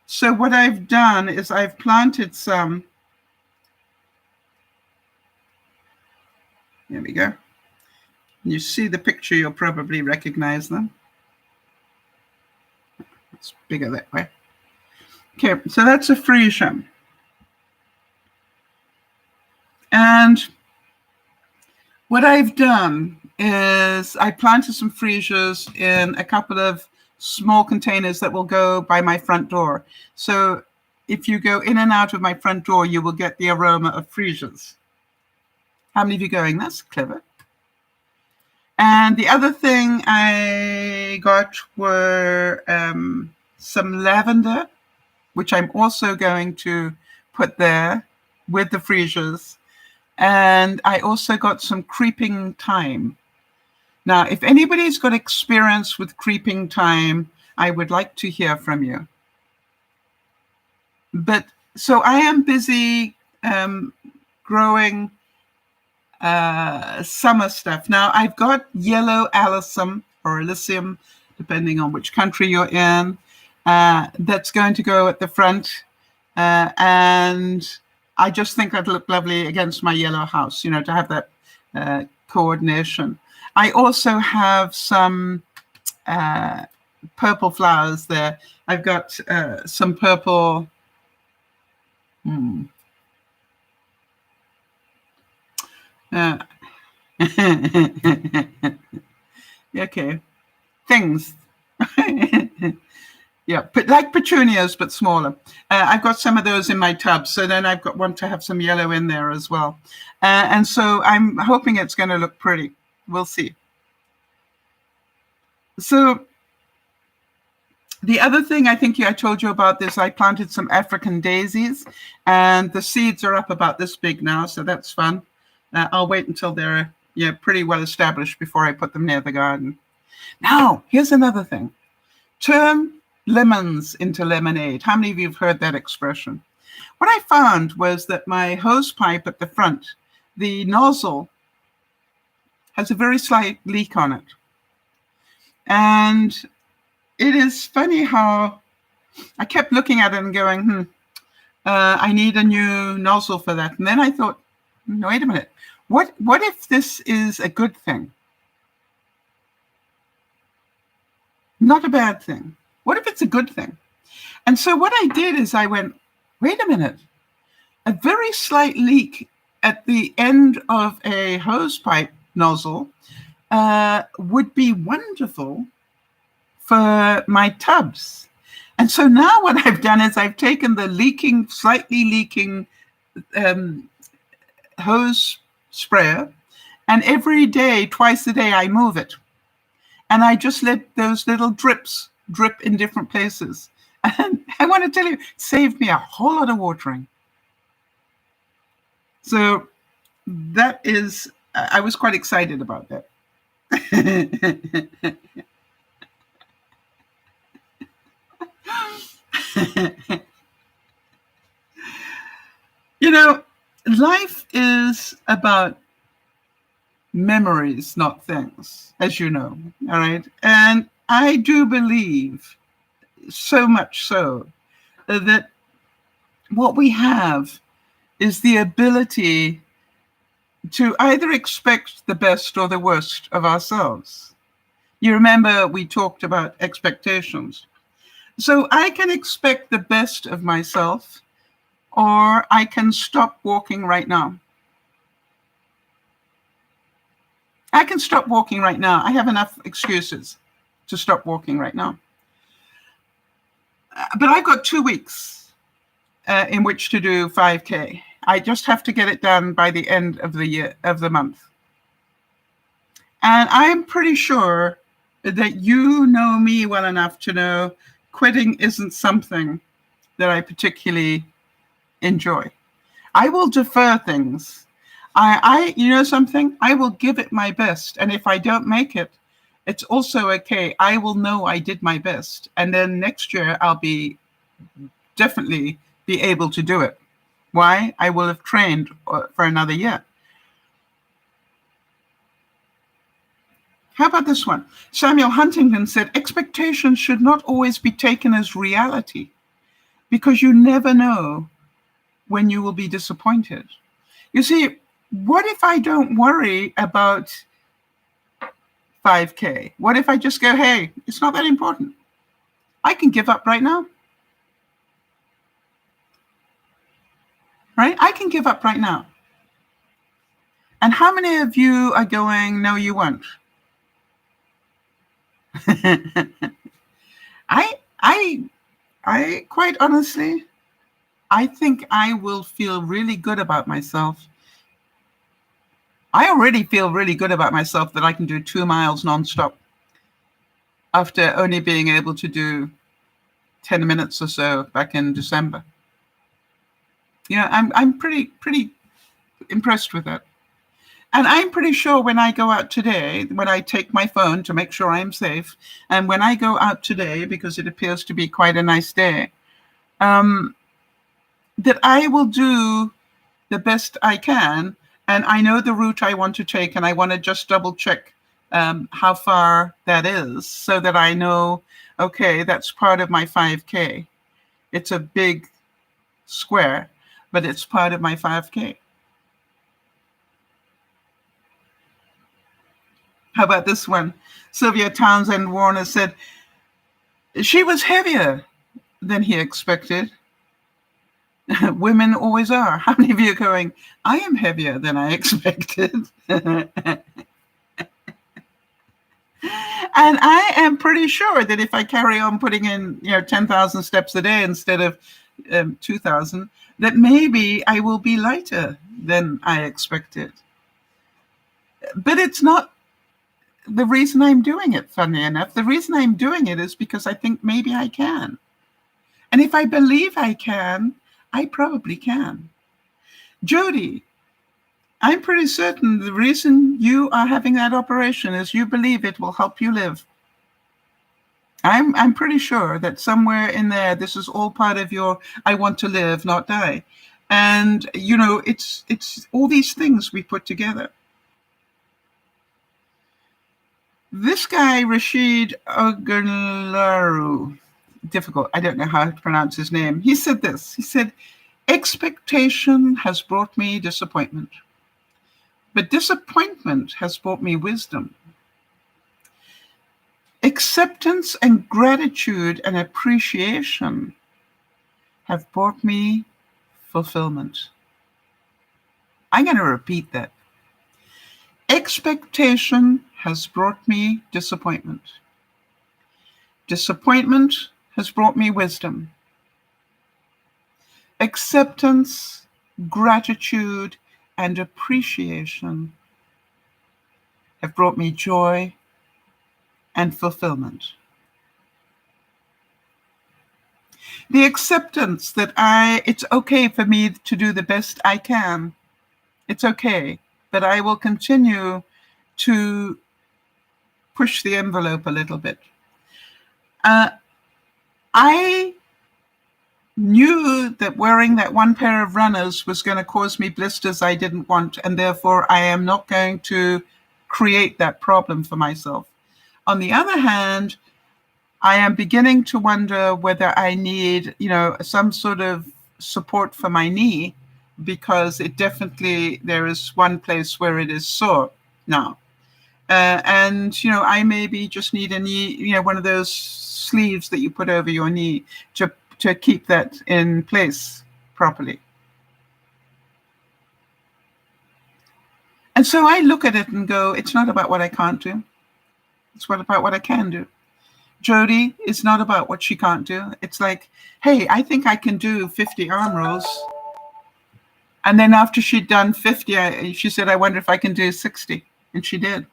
so what I've done is I've planted some. There we go. You see the picture, you'll probably recognize them. It's bigger that way. Okay, so that's a freesia. And what I've done is I planted some freesias in a couple of small containers that will go by my front door. So if you go in and out of my front door, you will get the aroma of freesias. How many of you going? That's clever. And the other thing I got were some lavender, which I'm also going to put there with the freesias. And I also got some creeping thyme. Now, if anybody's got experience with creeping thyme, I would like to hear from you. But So I am busy growing summer stuff. Now I've got yellow alyssum or alyssum, depending on which country you're in, that's going to go at the front. And I just think that'd look lovely against my yellow house, to have that coordination. I also have some purple flowers there. I've got some purple. Okay, things. Yeah, but like petunias, but smaller. I've got some of those in my tub, so then I've got one to have some yellow in there as well. And so I'm hoping it's going to look pretty. We'll see. So the other thing I think I told you about this, I planted some African daisies, and the seeds are up about this big now, so that's fun. I'll wait until they're pretty well established before I put them near the garden. Now, here's another thing. Turn lemons into lemonade. How many of you have heard that expression? What I found was that my hose pipe at the front, the nozzle, has a very slight leak on it. And it is funny how I kept looking at it and going, I need a new nozzle for that. And then I thought, no, wait a minute. What if this is a good thing? Not a bad thing. What if it's a good thing? And so what I did is I went, wait a minute. A very slight leak at the end of a hose pipe nozzle would be wonderful for my tubs. And so now what I've done is I've taken the slightly leaking hose sprayer, and every day, twice a day, I move it. And I just let those little drips drip in different places. And I want to tell you, it saved me a whole lot of watering. So that is, I was quite excited about that. Life is about memories, not things, as you know, all right? And I do believe, so much so, that what we have is the ability to either expect the best or the worst of ourselves. You remember we talked about expectations. So I can expect the best of myself, or I can stop walking right now. I can stop walking right now. I have enough excuses to stop walking right now. But I've got 2 weeks in which to do 5K. I just have to get it done by the end of the month. And I'm pretty sure that you know me well enough to know quitting isn't something that I particularly enjoy. I will defer things. You know something? I will give it my best. And if I don't make it, it's also okay. I will know I did my best. And then next year, I'll definitely be able to do it. Why? I will have trained for another year. How about this one? Samuel Huntington said, expectations should not always be taken as reality because you never know when you will be disappointed. You see, what if I don't worry about 5K? What if I just go, hey, it's not that important. I can give up right now. Right? I can give up right now. And how many of you are going, no, you won't? I quite honestly, I think I will feel really good about myself. I already feel really good about myself that I can do 2 miles nonstop after only being able to do 10 minutes or so back in December. Yeah, I'm pretty impressed with that. And I'm pretty sure when I go out today, when I take my phone to make sure I'm safe, and when I go out today, because it appears to be quite a nice day, that I will do the best I can. And I know the route I want to take, and I want to just double check how far that is so that I know, okay, that's part of my 5K. It's a big square, but it's part of my 5K. How about this one? Sylvia Townsend Warner said, she was heavier than he expected. Women always are. How many of you are going, I am heavier than I expected? And I am pretty sure that if I carry on putting in, 10,000 steps a day instead of 2,000, that maybe I will be lighter than I expected. But it's not the reason I'm doing it, funny enough. The reason I'm doing it is because I think maybe I can. And if I believe I can, I probably can. Jodi, I'm pretty certain the reason you are having that operation is you believe it will help you live. I'm pretty sure that somewhere in there, this is all part of your I want to live, not die. And, it's all these things we put together. This guy, Rashid Ogunlaru, difficult, I don't know how to pronounce his name. He said this. He said, expectation has brought me disappointment, but disappointment has brought me wisdom. Acceptance and gratitude and appreciation have brought me fulfillment. I'm going to repeat that. Expectation has brought me disappointment. Disappointment has brought me wisdom. Acceptance, gratitude, and appreciation have brought me joy and fulfillment. The acceptance that it's okay for me to do the best I can. It's okay, but I will continue to push the envelope a little bit. I knew that wearing that one pair of runners was going to cause me blisters I didn't want, and therefore I am not going to create that problem for myself. On the other hand, I am beginning to wonder whether I need, some sort of support for my knee, because there is one place where it is sore now. And, I maybe just need a knee, one of those sleeves that you put over your knee to keep that in place properly. And so I look at it and go, it's not about what I can't do. It's about what I can do. Jodi is not about what she can't do. It's like, hey, I think I can do 50 arm rolls. And then after she'd done 50, she said, I wonder if I can do 60. And she did.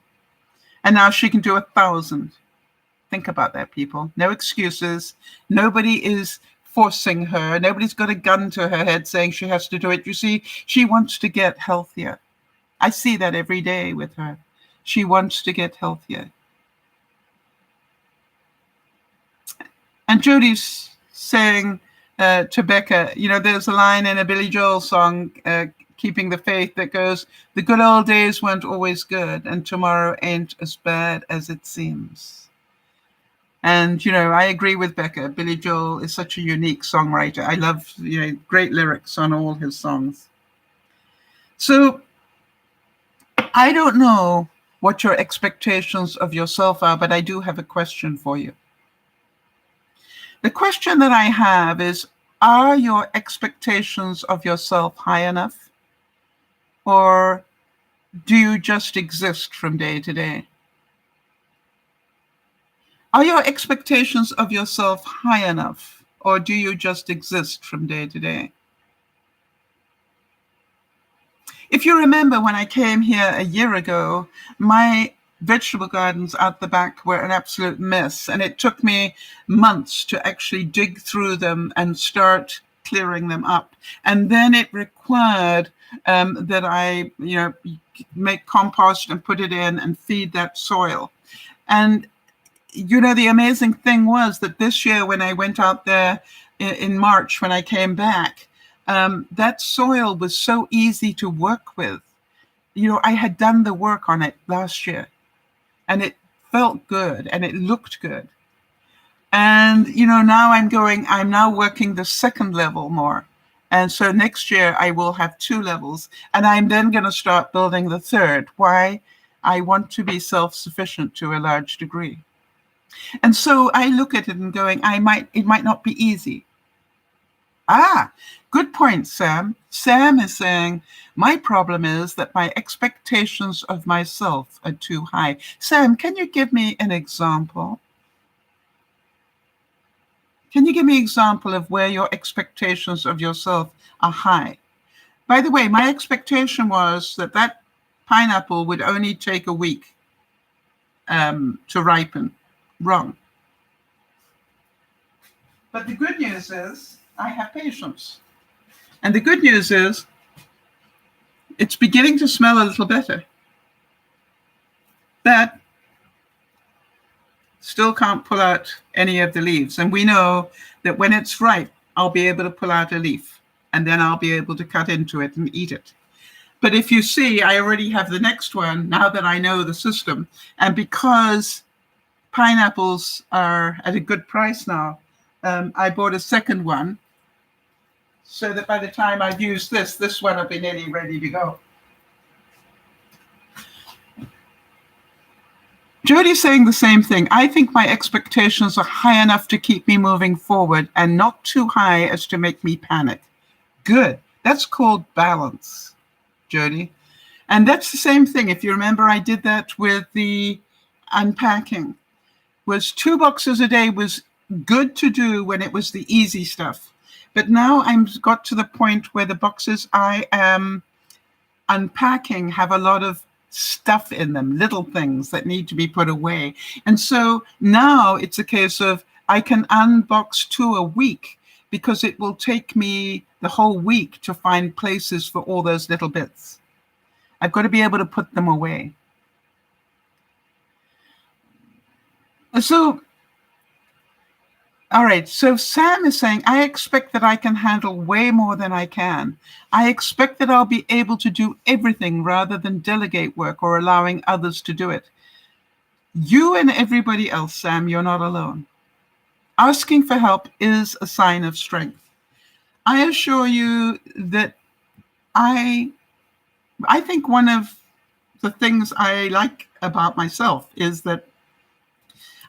And now she can do 1,000. Think about that, people. No excuses. Nobody is forcing her. Nobody's got a gun to her head saying she has to do it. You see, she wants to get healthier. I see that every day with her. She wants to get healthier. And Jodi's saying to Becca, there's a line in a Billy Joel song, Keeping the Faith, that goes, the good old days weren't always good, and tomorrow ain't as bad as it seems. And, I agree with Becca. Billy Joel is such a unique songwriter. I love, great lyrics on all his songs. So I don't know what your expectations of yourself are, but I do have a question for you. The question that I have is, are your expectations of yourself high enough? Or do you just exist from day to day? Are your expectations of yourself high enough? Or do you just exist from day to day? If you remember when I came here a year ago, my vegetable gardens out the back were an absolute mess, and it took me months to actually dig through them and start clearing them up. And then it required that I, make compost and put it in and feed that soil. And the amazing thing was that this year when I went out there in March, when I came back, that soil was so easy to work with. I had done the work on it last year, and it felt good and it looked good. And, now I'm now working the second level more. And so next year I will have 2 levels, and I'm then going to start building the third. Why? I want to be self-sufficient to a large degree. And so I look at it and going, it might not be easy. Good point, Sam. Sam is saying, my problem is that my expectations of myself are too high. Sam, can you give me an example? Can you give me an example of where your expectations of yourself are high? By the way, my expectation was that pineapple would only take a week to ripen. Wrong. But the good news is I have patience. And the good news is it's beginning to smell a little better. But still can't pull out any of the leaves. And we know that when it's ripe, I'll be able to pull out a leaf, and then I'll be able to cut into it and eat it. But if you see, I already have the next one now that I know the system. And because pineapples are at a good price now, I bought a second one, so that by the time I've used this one will be nearly ready to go. Jodi's saying the same thing. I think my expectations are high enough to keep me moving forward and not too high as to make me panic. Good. That's called balance, Jodi. And that's the same thing. If you remember, I did that with the unpacking. Was 2 boxes a day was good to do when it was the easy stuff. But now I've got to the point where the boxes I am unpacking have a lot of stuff in them, little things that need to be put away. And so now it's a case of I can unbox 2 a week, because it will take me the whole week to find places for all those little bits. I've got to be able to put them away. So, all right, so Sam is saying, I expect that I can handle way more than I can. I expect that I'll be able to do everything rather than delegate work or allowing others to do it. You and everybody else, Sam, you're not alone. Asking for help is a sign of strength. I assure you that I think one of the things I like about myself is that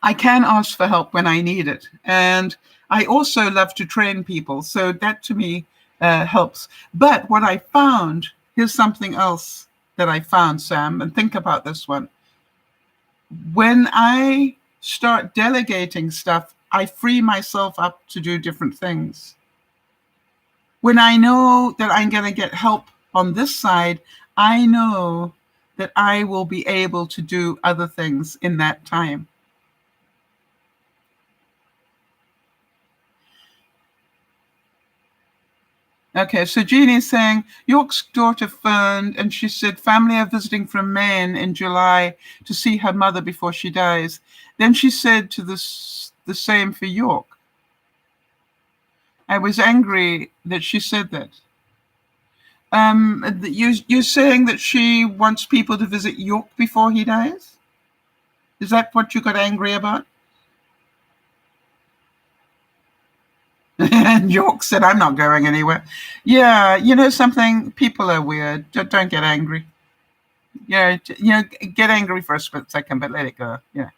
I can ask for help when I need it. And I also love to train people. So that to me helps. But what I found, here's something else that I found, Sam, and think about this one. When I start delegating stuff, I free myself up to do different things. When I know that I'm going to get help on this side, I know that I will be able to do other things in that time. Okay, so Jeannie's saying, York's daughter phoned and she said family are visiting from Maine in July to see her mother before she dies. Then she said to the same for York. I was angry that she said that. You're saying that she wants people to visit York before he dies? Is that what you got angry about? And York said, I'm not going anywhere. Yeah, you know something? People are weird. Don't get angry. Yeah, get angry for a split second, but let it go. Yeah.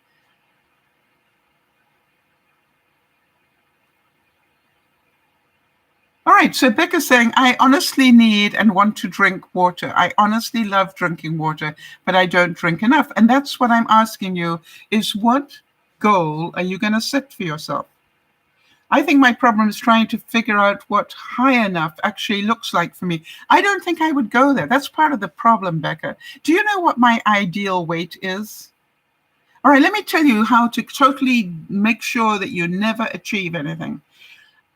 All right, so Becca's saying, I honestly need and want to drink water. I honestly love drinking water, but I don't drink enough. And that's what I'm asking you, is what goal are you going to set for yourself? I think my problem is trying to figure out what high enough actually looks like for me. I don't think I would go there. That's part of the problem, Becca. Do you know what my ideal weight is? All right, let me tell you how to totally make sure that you never achieve anything.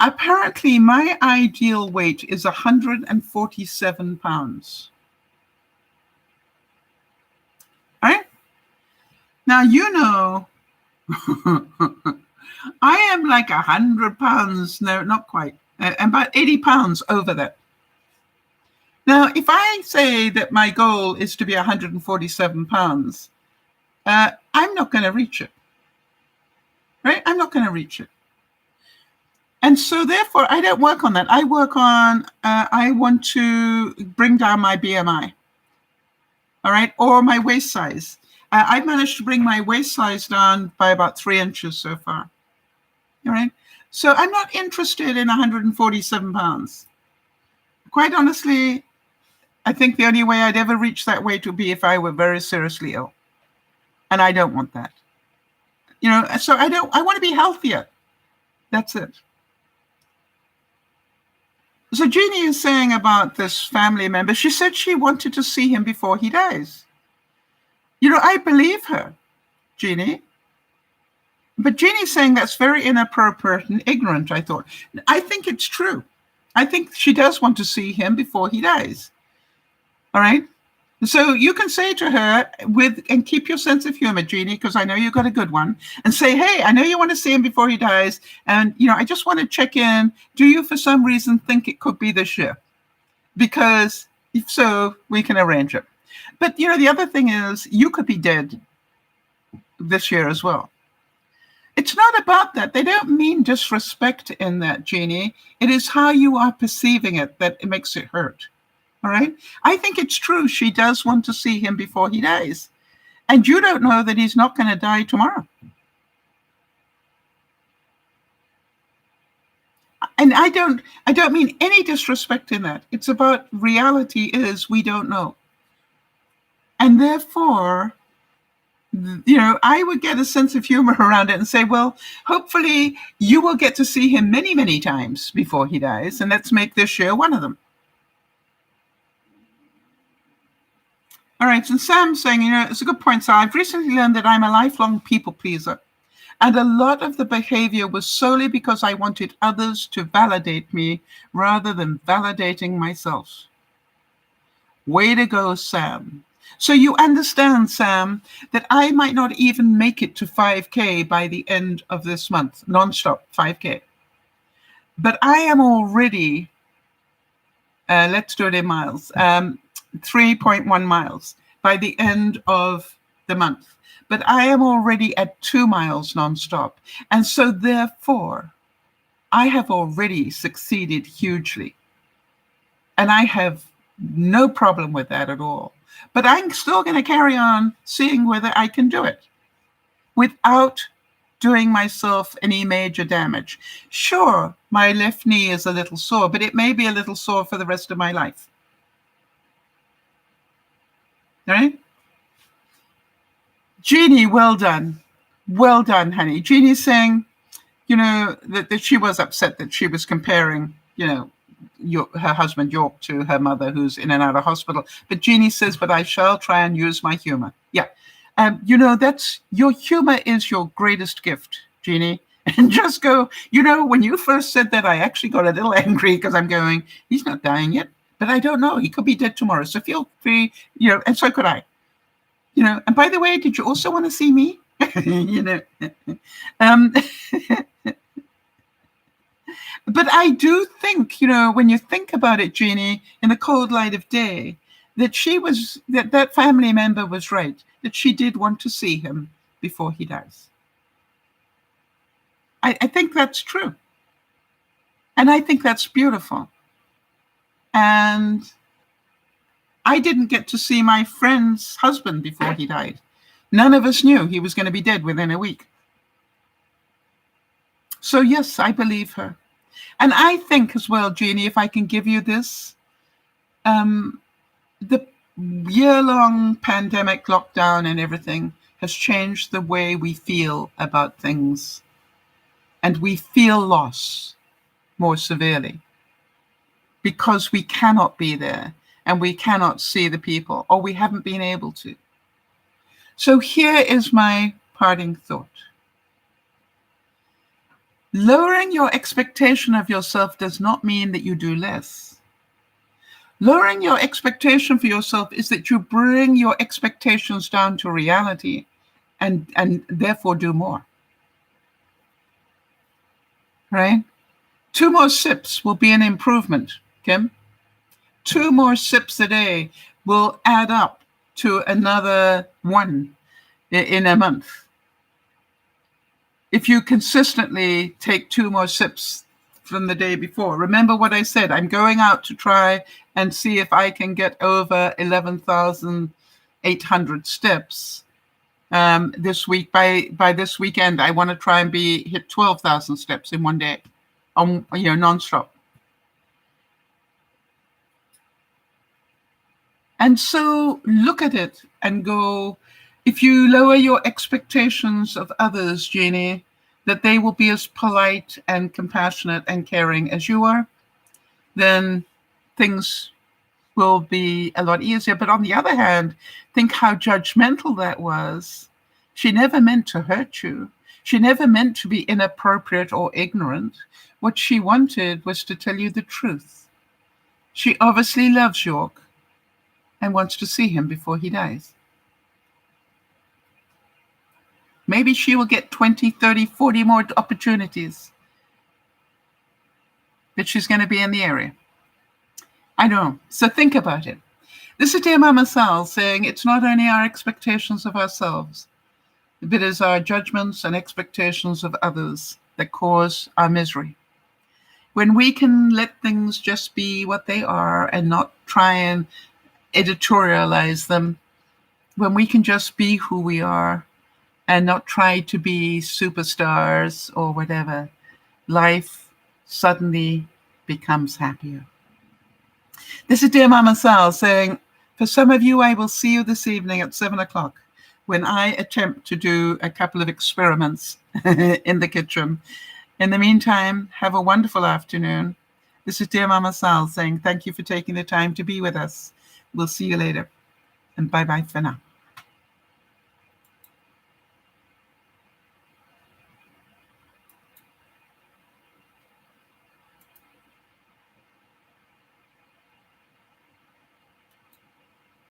Apparently, my ideal weight is 147 pounds. All right? Now, you know, I am like 100 pounds. No, not quite. about 80 pounds over that. Now, if I say that my goal is to be 147 pounds, I'm not going to reach it. Right? I'm not going to reach it. And so therefore, I don't work on that. I work on, I want to bring down my BMI. All right. Or my waist size. I've managed to bring my waist size down by about 3 inches so far. All right. So I'm not interested in 147 pounds. Quite honestly, I think the only way I'd ever reach that weight would be if I were very seriously ill. And I don't want that. So I want to be healthier. That's it. So Jeannie is saying about this family member, she said she wanted to see him before he dies. I believe her, Jeannie. But Jeannie's saying that's very inappropriate and ignorant, I thought. I think it's true. I think she does want to see him before he dies. All right? So you can say to her, and keep your sense of humor, Jeannie, because I know you've got a good one, and say, hey, I know you want to see him before he dies, and, I just want to check in. Do you, for some reason, think it could be this year? Because if so, we can arrange it. But, the other thing is, you could be dead this year as well. It's not about that. They don't mean disrespect in that, Jeannie. It is how you are perceiving it that it makes it hurt. All right. I think it's true. She does want to see him before he dies. And you don't know that he's not going to die tomorrow. And I don't mean any disrespect in that. It's about reality is we don't know. And therefore, I would get a sense of humor around it and say, well, hopefully you will get to see him many, many times before he dies. And let's make this year one of them. All right, and Sam's saying, it's a good point, Sal. I've recently learned that I'm a lifelong people pleaser. And a lot of the behavior was solely because I wanted others to validate me rather than validating myself. Way to go, Sam. So you understand, Sam, that I might not even make it to 5K by the end of this month, nonstop 5K. But I am already, let's do it in miles, 3.1 miles by the end of the month. But I am already at 2 miles nonstop. And so therefore, I have already succeeded hugely. And I have no problem with that at all. But I'm still going to carry on seeing whether I can do it without doing myself any major damage. Sure, my left knee is a little sore, but it may be a little sore for the rest of my life. All right? Jeannie, well done. Well done, honey. Jeannie's saying, that she was upset that she was comparing, her husband York to her mother who's in and out of hospital. But Jeannie says, but I shall try and use my humor. Yeah. That's your humor is your greatest gift, Jeannie. And just go, when you first said that, I actually got a little angry because I'm going, he's not dying yet. But I don't know. He could be dead tomorrow. So feel free, and so could I. And by the way, did you also want to see me? But I do think, when you think about it, Jeannie, in the cold light of day, that that family member was right, that she did want to see him before he dies. I think that's true. And I think that's beautiful. And I didn't get to see my friend's husband before he died. None of us knew he was going to be dead within a week. So yes, I believe her. And I think as well, Jeannie, if I can give you this, the year-long pandemic lockdown and everything has changed the way we feel about things. And we feel loss more severely because we cannot be there and we cannot see the people, or we haven't been able to. So here is my parting thought. Lowering your expectation of yourself does not mean that you do less. Lowering your expectation for yourself is that you bring your expectations down to reality and therefore do more. Right? 2 more sips will be an improvement, Kim. 2 more sips a day will add up to another one in a month. If you consistently take 2 more sips from the day before, remember what I said, I'm going out to try and see if I can get over 11,800 steps this week. By this weekend, I want to try and hit 12,000 steps in one day, nonstop. And so look at it and go, if you lower your expectations of others, Jeannie, that they will be as polite and compassionate and caring as you are, then things will be a lot easier. But on the other hand, think how judgmental that was. She never meant to hurt you. She never meant to be inappropriate or ignorant. What she wanted was to tell you the truth. She obviously loves York and wants to see him before he dies. Maybe she will get 20, 30, 40 more opportunities that she's going to be in the area. I know. So think about it. This is DearMamaSal saying it's not only our expectations of ourselves, but it is our judgments and expectations of others that cause our misery. When we can let things just be what they are and not try and editorialize them, when we can just be who we are and not try to be superstars or whatever, life suddenly becomes happier. This is DearMamaSal saying, for some of you, I will see you this evening at 7 o'clock when I attempt to do a couple of experiments in the kitchen. In the meantime, have a wonderful afternoon. This is DearMamaSal saying thank you for taking the time to be with us. We'll see you later. And bye-bye for now.